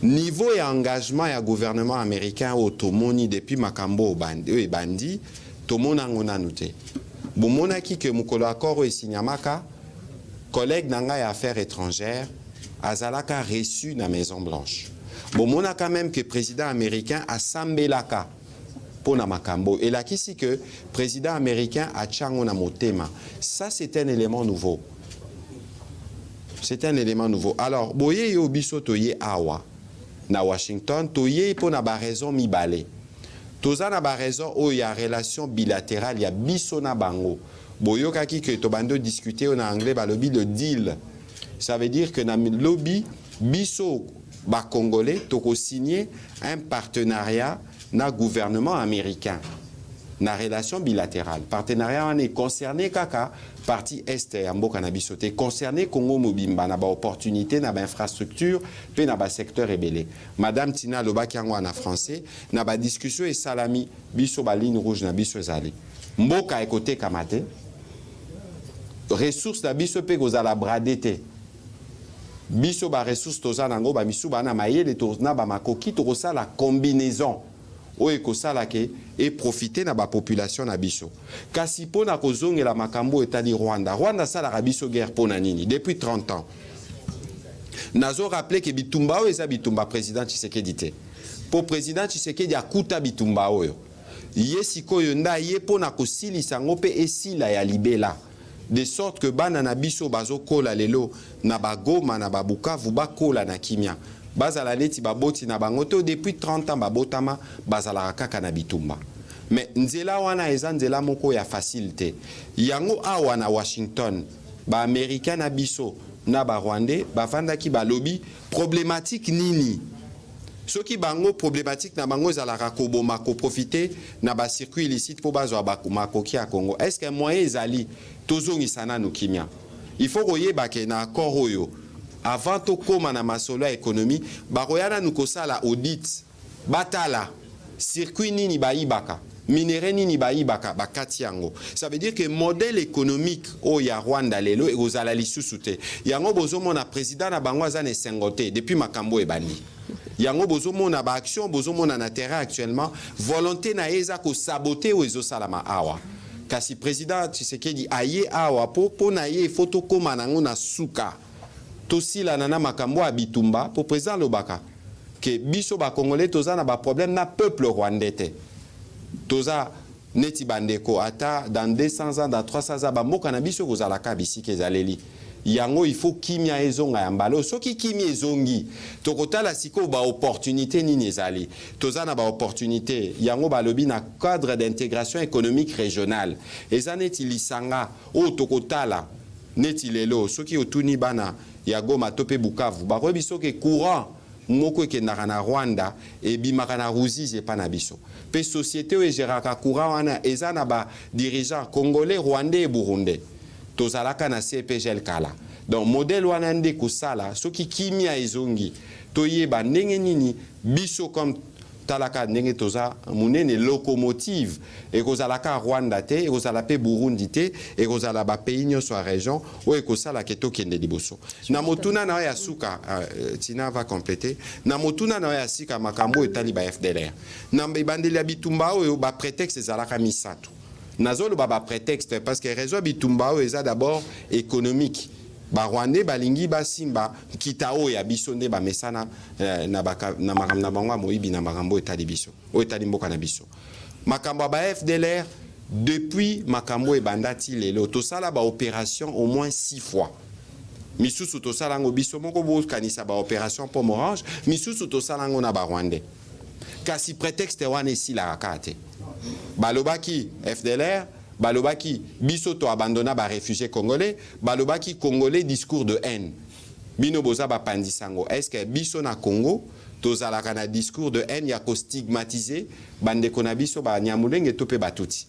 [SPEAKER 1] Niveau et engagement et gouvernement américain au Tomoni depuis Makambo et Bandi, Tomona Ngonanute. Bomona ki ke mukolo accord et signamaka, collègue nanga et affaires étrangères, azalaka reçu na Maison Blanche. Bomona quand même que président américain a sambelaka pour na Makambo. Et là qu'ici que président américain a tchangona motema. Ça c'est un élément nouveau. C'est un élément nouveau. Alors, boye yo biso toye awa. Na Washington, toye pour na ba raison mibale. Toza na ba raison où il y a relation bilatérale, il y a biso na bango. Boyo kaki que tobando discuter en anglais ba lobby le deal. Ça veut dire que na lobby biso ba congolais toko signer un partenariat na gouvernement américain. Na relation bilatérale. Partenariat on est concerné kaka partie est ya mboka na bisoté concerné Congo Mobimba na ba opportunité na ba infrastructure pe na ba secteur ébélé. Madame Tina Lobaki yango na français na ba discussion et salami biso ba ligne rouge na biso zali. Mboka ekote kamate ressources na biso pe kozala bradete biso ba ressources toza nango ba misu bana mayele to na ba makoki to kosala combinaison o ekosala ke et profiter na ba population na biso kasi pona kozongela makambo etali Rwanda sala biso guerre pona nini depuis 30 ans nazo rappeler que bitumba o eza bitumba président Tshisekedi te pour président Tshisekedi akuta bitumba oyo yesikoyo nda ye pona kosilisa ngo pe esila ya libela de sorte que bana na biso bazokola lelo na bagoma na babukavu bakola na kimia bazala neti baboti na bango to depuis 30 ans babotama bazala kaka na bitumba mais nzela wana eza nzela moko ya facilité yango awa na Washington ba américain na biso na ba rwandais bafandaki balobi problématique nini soki bango problématique na bango ezalaka koboma ko profiter na ba circuit illicite po bazwa makoki ya Congo est-ce que moyen ezali tozongisa nanu kimia il faut koyeba ke na accord oyo avant to koma na masolo ya économie baroyana nukosala audit batala circuit nini baibaka minéraux nini baibaka bakati yango ça veut dire que modèle économique o ya Rwanda lelo ekozala lisusu te yango bozomona président na bango azane sengote depuis makambo ebani yango bozomona ba action bozomona na terrain actuellement volonté na eza ko saboter o ezosalama awa kasi président Tshisekedi aye awa po na ye photo koma nango na suka tosila nana makambo abitumba pour président lobaka que biso ba congolais toza na ba problème na peuple rwandais te toza neti bandeko ata dans 200 ans dans 300 ans ba mboka na biso kozalaka bisika ezaleli yango il faut kimia ezonga ya mbalo soki kimia ezongi tokotala siko ba opportunité nini ezali toza na ba opportunité yango balobi na cadre d'intégration économique régionale ezaneti lisanga o tokotala neti lelo soki otuni bana ya Goma tope Bukavu bakoyebi soki courant moko ekendaka na Rwanda ebimaka na Ruzizi epa na biso pe société oyo egeraka courant wana eza na ba dirigeant congolais rwandais et burundais tozalaka na CPGL kala donc modèle wana nde kosala soki kimia ezongi toyeba ndenge nini biso comme talaka ndenge toza munene locomotive ekozalaka Rwanda te ekozala pe Burundi te ekozala ba pays nyonso ya région o ekosala ke tokende liboso na motuna na ya suka Tina va compléter na motuna na ya sika makambo etali ba FDLR na mbandeli ya bitumba oyo ba prétexte ezalaka misato nazolo ba prétexte parce que réseau bitumba oyo eza d'abord économique ba Rwandais balingi basimba kitao ya biso nde ba mesana na makambo na bango moyibi na makambo etali biso o etali mboka na biso makambo ba FDLR depuis makambo ebandati lelo tosala ba opération au moins 6 fois misusu tosala ngo biso moko bo kanisa ba opération pomme orange misusu tosala ngo na ba Rwandais kasi prétexte wana esila akate balobaki FDLR balobaki biso to abandonna ba réfugiés congolais balobaki congolais discours de haine bino boza ba pandisango est-ce que biso na Congo tozalaka na discours de haine ya ko stigmatiser bandeko na biso ba nyamulenge tope batuti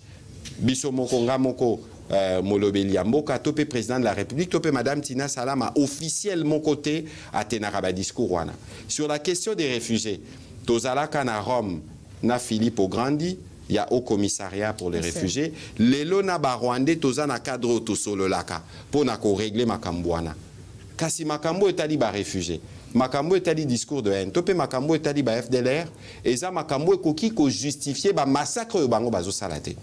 [SPEAKER 1] biso moko nga moko molobeli ya mboka tope président de la République tope madame Tina Salama officiellement côté atenaka ba discours wana sur la question des réfugiés tozalaka na Rome na Philippe Grandi il y a au commissariat pour les réfugiés lelo na ba Rwandais toza na cadre to solo laka pour na ko régler makambo wana kasi makambo etali ba réfugiés makambo etali discours de haine topé makambo etali ba FDLR eza makambo ekoki ko justifier ba massacre bango bazo salate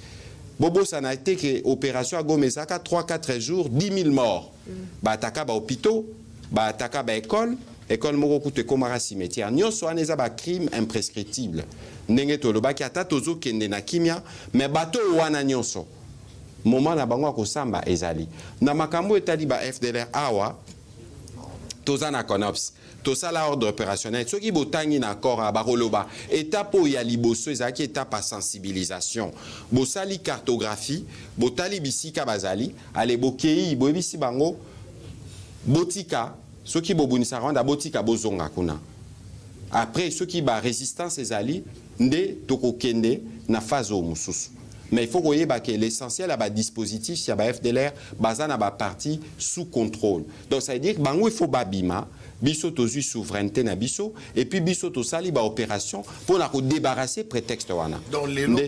[SPEAKER 1] bobo ça n'a été que opération à Gomezaka 3-4 jours 10 000 morts ba ataka ba hôpitaux ba ataka ba école moko kute komara cimetière nyonso wana eza ba crime imprescriptible ndenge tolobaki ata tozokende na kimia mais bato wana nyonso moment na bango akosamba ezali na makambo etali ba FDLR awa toza na CONOPS tosala ordre opérationnel soki botangi na accord bakoloba étape ya liboso ezalaki étape à sensibilisation bosali cartographie botali bisika bazali ale bokei boyebisi bango botika soki bobunisa Rwanda botika bozonga kuna après soki ba résistance ezali nde tokokende na phase o mususu Mais il faut que l'essentiel à dispositif, si y FDLR, bazan a parti sous contrôle. Donc ça veut dire que il faut babima, biso tozu souveraineté na biso, et puis biso to sali ba opération pour la débarrasser prétexte wana.
[SPEAKER 13] Donc les lois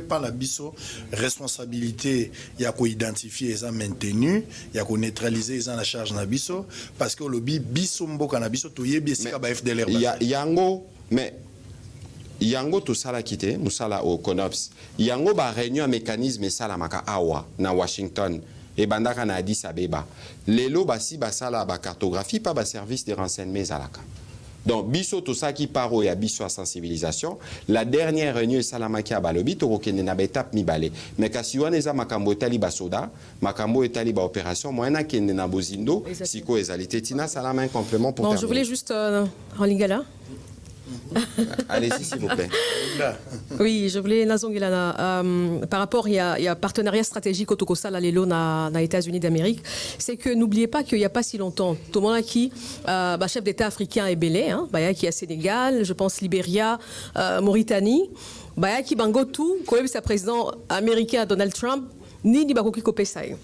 [SPEAKER 13] pas la biso responsabilité, il y a qu'on identifier et maintenu, il y a qu'on neutraliser les la charge na biso parce que le biso mboka na biso to yebi esika ba FDLR.
[SPEAKER 1] Yango mais yango to sala kité musala au CONOPS yango ba réunion mécanisme sala maka awa na Washington et bandaka na Addis Abeba lelo basi basala ba cartographie pas ba service de renseignement zalaka. Donc biso to sa qui paro ya biso à sensibilisation la dernière réunion salamaki a balobi to rokende na étape mibale mais kasi wana eza makambo etali basoda makambo etali ba opération moyena kende na bozindo siko ezalité tina salama un complément pour terminer.
[SPEAKER 2] Je voulais juste en lingala.
[SPEAKER 1] Allez-y, s'il vous plaît.
[SPEAKER 2] Oui, je voulais par rapport il y a partenariat stratégique au Tokosa la Lelo na États-Unis d'Amérique, c'est que n'oubliez pas qu'il n'y a pas si longtemps, tout le monde a qui chef d'État africain est belé, hein, qui est Sénégal, je pense Libéria, Mauritanie, qui bango tout, comme c'est président américain Donald Trump, ni bakoki kopesai.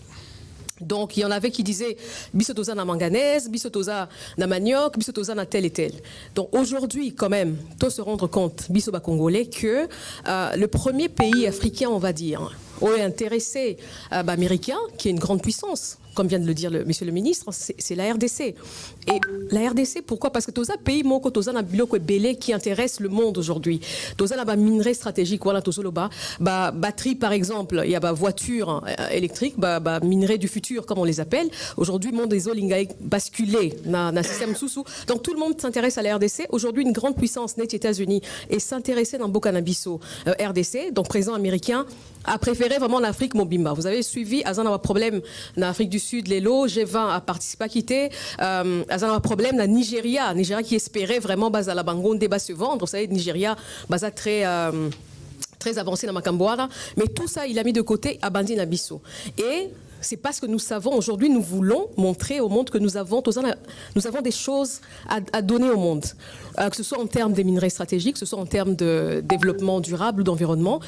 [SPEAKER 2] Donc, il y en avait qui disaient bisotosa na manganèse, bisotosa na manioc, bisotosa na tel et tel. Donc, aujourd'hui, quand même, il faut se rendre compte, bisoba congolais, que le premier pays africain, on va dire, est intéressé américain, qui est une grande puissance, comme vient de le dire monsieur le ministre, c'est la RDC. Et la RDC, pourquoi? Parce que tous les pays qui intéressent le monde aujourd'hui. Tous les minerais stratégiques, voilà, tous les batteries par exemple, il y a voitures électriques, minerais du futur comme on les appelle. Aujourd'hui, le monde des olingaï basculé dans un système sous-sous. Donc tout le monde s'intéresse à la RDC. Aujourd'hui, une grande puissance née des États-Unis et s'intéresser dans Bokanabiso RDC, donc président américain, a préféré vraiment l'Afrique Mobimba. Vous avez suivi, Azan a un problème en Afrique du Sud, l'élo, G20 a participé à quitter, Azan a un problème en Nigeria qui espérait vraiment Bazala Bangonde débat se vendre. Vous savez, Nigeria, Baza très avancé dans Makambouara, mais tout ça, il a mis de côté à Bandi Nabiso. Et c'est parce que nous savons, aujourd'hui, nous voulons montrer au monde que nous avons des choses à donner au monde, que ce soit en termes des minerais stratégiques, que ce soit en termes de développement durable ou d'environnement.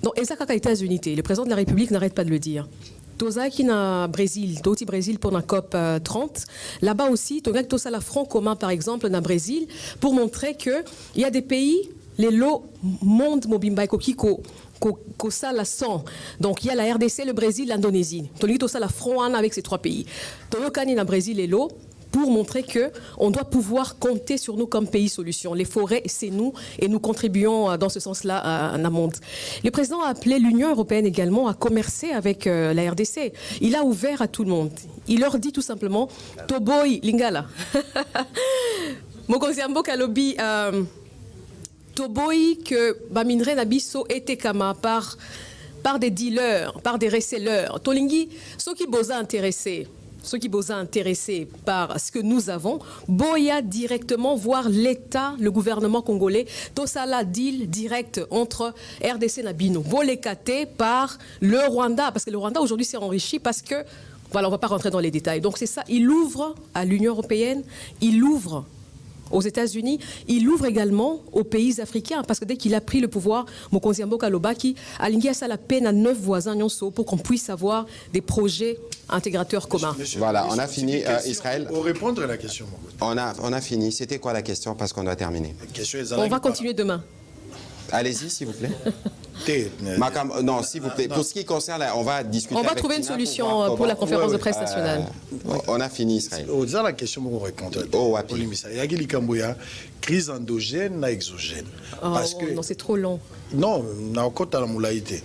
[SPEAKER 2] Donc, les États-Unis, le président de la République n'arrête pas de le dire. Toza qui na Brésil, d'autres Brésil pour la COP 30. Là-bas aussi, Toga qui a la front commun par exemple na Brésil pour montrer que il y a des pays, les lots monde mobimba kokiko ko ça la sent. Donc il y a la RDC, le Brésil, l'Indonésie. Toga qui a la front avec ces trois pays. Toga kani na Brésil et l'eau pour montrer qu'on doit pouvoir compter sur nous comme pays solution. Les forêts, c'est nous, et nous contribuons dans ce sens-là à un monde. Le président a appelé l'Union européenne également à commercer avec la RDC. Il a ouvert à tout le monde. Il leur dit tout simplement, Toboy Lingala. Mokonziambo Kalobi, Toboy que Baminre Nabiso était kama par des dealers, par des resellers. Tolingi, ceux qui bosa intéressés. Ceux qui sont intéressés par ce que nous avons, Boya directement voir l'État, le gouvernement congolais, tout ça là deal direct entre RDC et Nabino. Bolécaté par le Rwanda, parce que le Rwanda aujourd'hui s'est enrichi parce que, voilà, on ne va pas rentrer dans les détails. Donc c'est ça, il ouvre à l'Union européenne, il ouvre aux États-Unis, il ouvre également aux pays africains, parce que dès qu'il a pris le pouvoir, Mokonziambo Kalobaki a ligné à la peine à 9 voisins pour qu'on puisse avoir des projets intégrateurs communs.
[SPEAKER 1] Voilà, on a fini. Israël.
[SPEAKER 13] Pour répondre à la question,
[SPEAKER 1] on a fini. C'était quoi la question? Parce qu'on doit terminer.
[SPEAKER 2] On va continuer demain.
[SPEAKER 1] Allez-y, s'il vous plaît. Non, s'il vous plaît. Pour ce qui concerne, on va discuter.
[SPEAKER 2] On va trouver une solution pour la conférence de presse nationale.
[SPEAKER 1] On a fini, Israël.
[SPEAKER 13] Dans la question, on répond. Il y a une crise endogène et exogène.
[SPEAKER 2] Parce que non, c'est trop long.
[SPEAKER 13] Non, on a encore la moulaïté.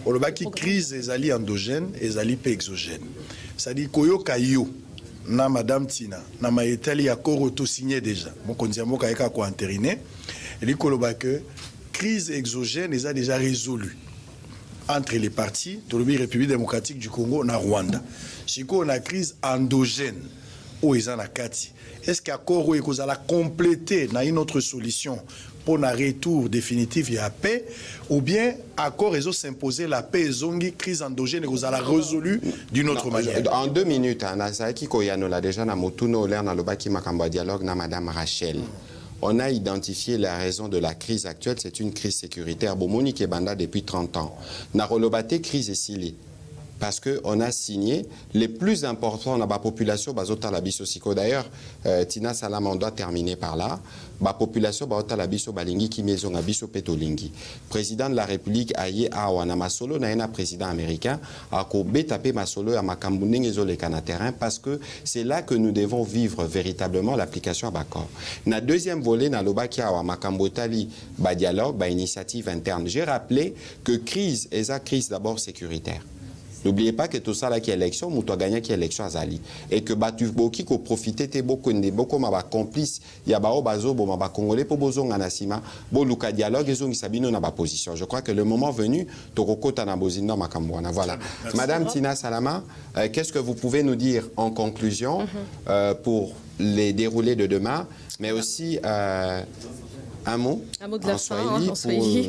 [SPEAKER 13] On a une crise est endogène et exogène. C'est-à-dire que na Madame Tina, na Maïtali a auto signé déjà. Bon, quand on dit qu'on a entériné, il dit que crise exogène est déjà résolue entre les partis de la République démocratique du Congo et Rwanda. Si on a une crise endogène, est-ce qu'accord est compléter dans une autre solution pour un retour définitif et la paix, ou bien accord est s'imposer la paix et zongi crise endogène et vous allez résolu d'une autre manière.
[SPEAKER 1] En 2 minutes, Nazaki Koyano l'a déjà na Motuno l'air na lobaki makamba dialogue na Madame Rachel. on a identifié la raison de la crise actuelle, c'est une crise sécuritaire. Bomoni Kebanda depuis 30 ans. Narolobate crise esili. Parce qu'on a signé les plus importants dans la population, Bazota Labiso Siko. D'ailleurs, Tina Salama, on doit terminer par là. La population, Bazota Labiso Balingi, qui maison Abiso Petolingi. Président de la République, Aye Awana Masolo, n'a président américain, a Kobe tapé Masolo à Makambouning et Zolekana terrain, parce que c'est là que nous devons vivre véritablement l'application à Bakor. Na deuxième volet, na Lobakia à Makambotali, ba dialogue, ba initiative interne. J'ai rappelé que crise, et ça crise d'abord sécuritaire. N'oubliez pas que tout ça là qui est élection, nous avons gagné qui est élection à Zali. Et que Batuboki qui a profité de beaucoup de complices, il y a beaucoup de Congolais pour Bozong Anasima, beaucoup de dialogue, ils ont Sabino na position. Je crois que le moment venu, Tokoko Tanabozino Makambouana. Voilà. Madame Tina Salama, qu'est-ce que vous pouvez nous dire en conclusion pour les déroulés de demain, mais aussi un mot
[SPEAKER 2] de la fin, en Swahili.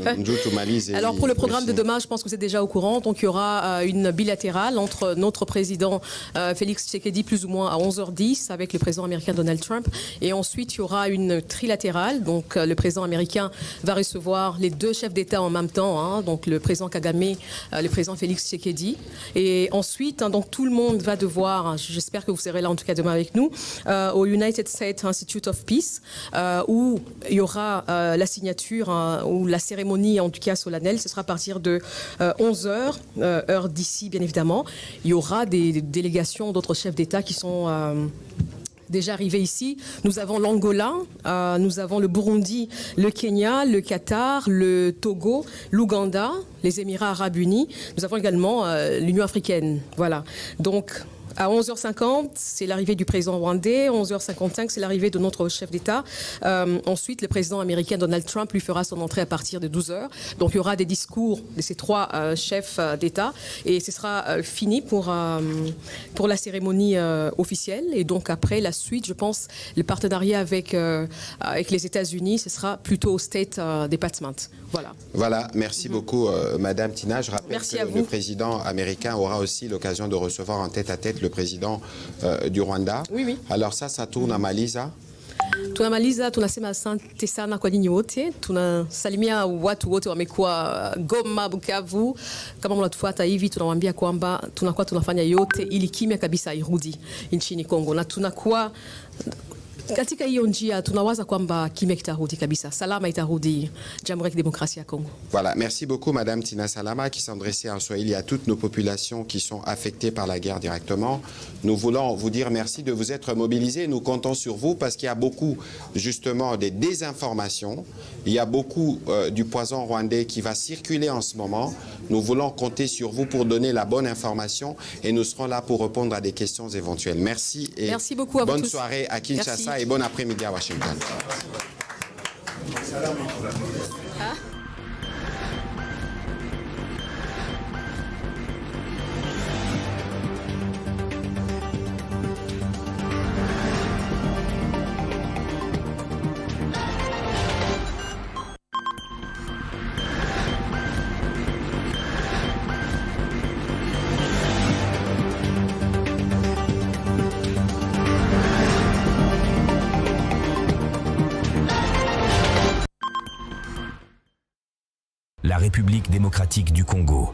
[SPEAKER 2] Alors pour le programme de demain, je pense que vous êtes déjà au courant. Donc il y aura une bilatérale entre notre président Félix Tshisekedi plus ou moins à 11h10 avec le président américain Donald Trump. Et ensuite il y aura une trilatérale. Donc le président américain va recevoir les deux chefs d'État en même temps. Donc le président Kagame, le président Félix Tshisekedi. Et ensuite, donc tout le monde va devoir, j'espère que vous serez là en tout cas demain avec nous, au United States Institute of Peace, où il y aura la signature ou la cérémonie en tout cas solennelle. Ce sera à partir de 11h, heure d'ici bien évidemment. Il y aura des délégations d'autres chefs d'État qui sont déjà arrivés ici. Nous avons l'Angola, nous avons le Burundi, le Kenya, le Qatar, le Togo, l'Ouganda, les Émirats arabes unis. Nous avons également l'Union africaine. Voilà. Donc à 11h50, c'est l'arrivée du président rwandais. 11h55, c'est l'arrivée de notre chef d'État. Ensuite, le président américain Donald Trump lui fera son entrée à partir de 12h. Donc, il y aura des discours de ces trois chefs d'État. Et ce sera fini pour la cérémonie officielle. Et donc, après, la suite, je pense, le partenariat avec les États-Unis, ce sera plutôt au State Department. Voilà.
[SPEAKER 1] Voilà, merci beaucoup, Madame Tina. Je rappelle que le président américain aura aussi l'occasion de recevoir en tête-à-tête le président du Rwanda.
[SPEAKER 2] Oui.
[SPEAKER 1] Alors ça tourne à Maliza.
[SPEAKER 2] Tunamaliza, tunasema asante sana kwa nyinyi wote. Tunasalimia watu wote wamekuwa Goma, Bukavu. Kama mnatufuata hivi, tunawaambia kwamba tunakuwa tunafanya yote ili kimya kabisa irudi nchini Kongo, na tunakuwa katika hiyo njia tunawaza kwamba kimya kitarudi kabisa, salama itarudi Jamhuri ya Kidemokrasia ya Kongo.
[SPEAKER 1] Voilà, merci beaucoup Madame Tina Salama qui s'adressait en Swahili à toutes nos populations qui sont affectées par la guerre directement. Nous voulons vous dire merci de vous être mobilisés. Nous comptons sur vous parce qu'il y a beaucoup justement des désinformations. Il y a beaucoup du poison rwandais qui va circuler en ce moment. Nous voulons compter sur vous pour donner la bonne information et nous serons là pour répondre à des questions éventuelles. Merci et
[SPEAKER 2] merci beaucoup à
[SPEAKER 1] bonne
[SPEAKER 2] vous tous.
[SPEAKER 1] Soirée à Kinshasa. Merci. Et bon après-midi à Washington.
[SPEAKER 14] La République démocratique du Congo.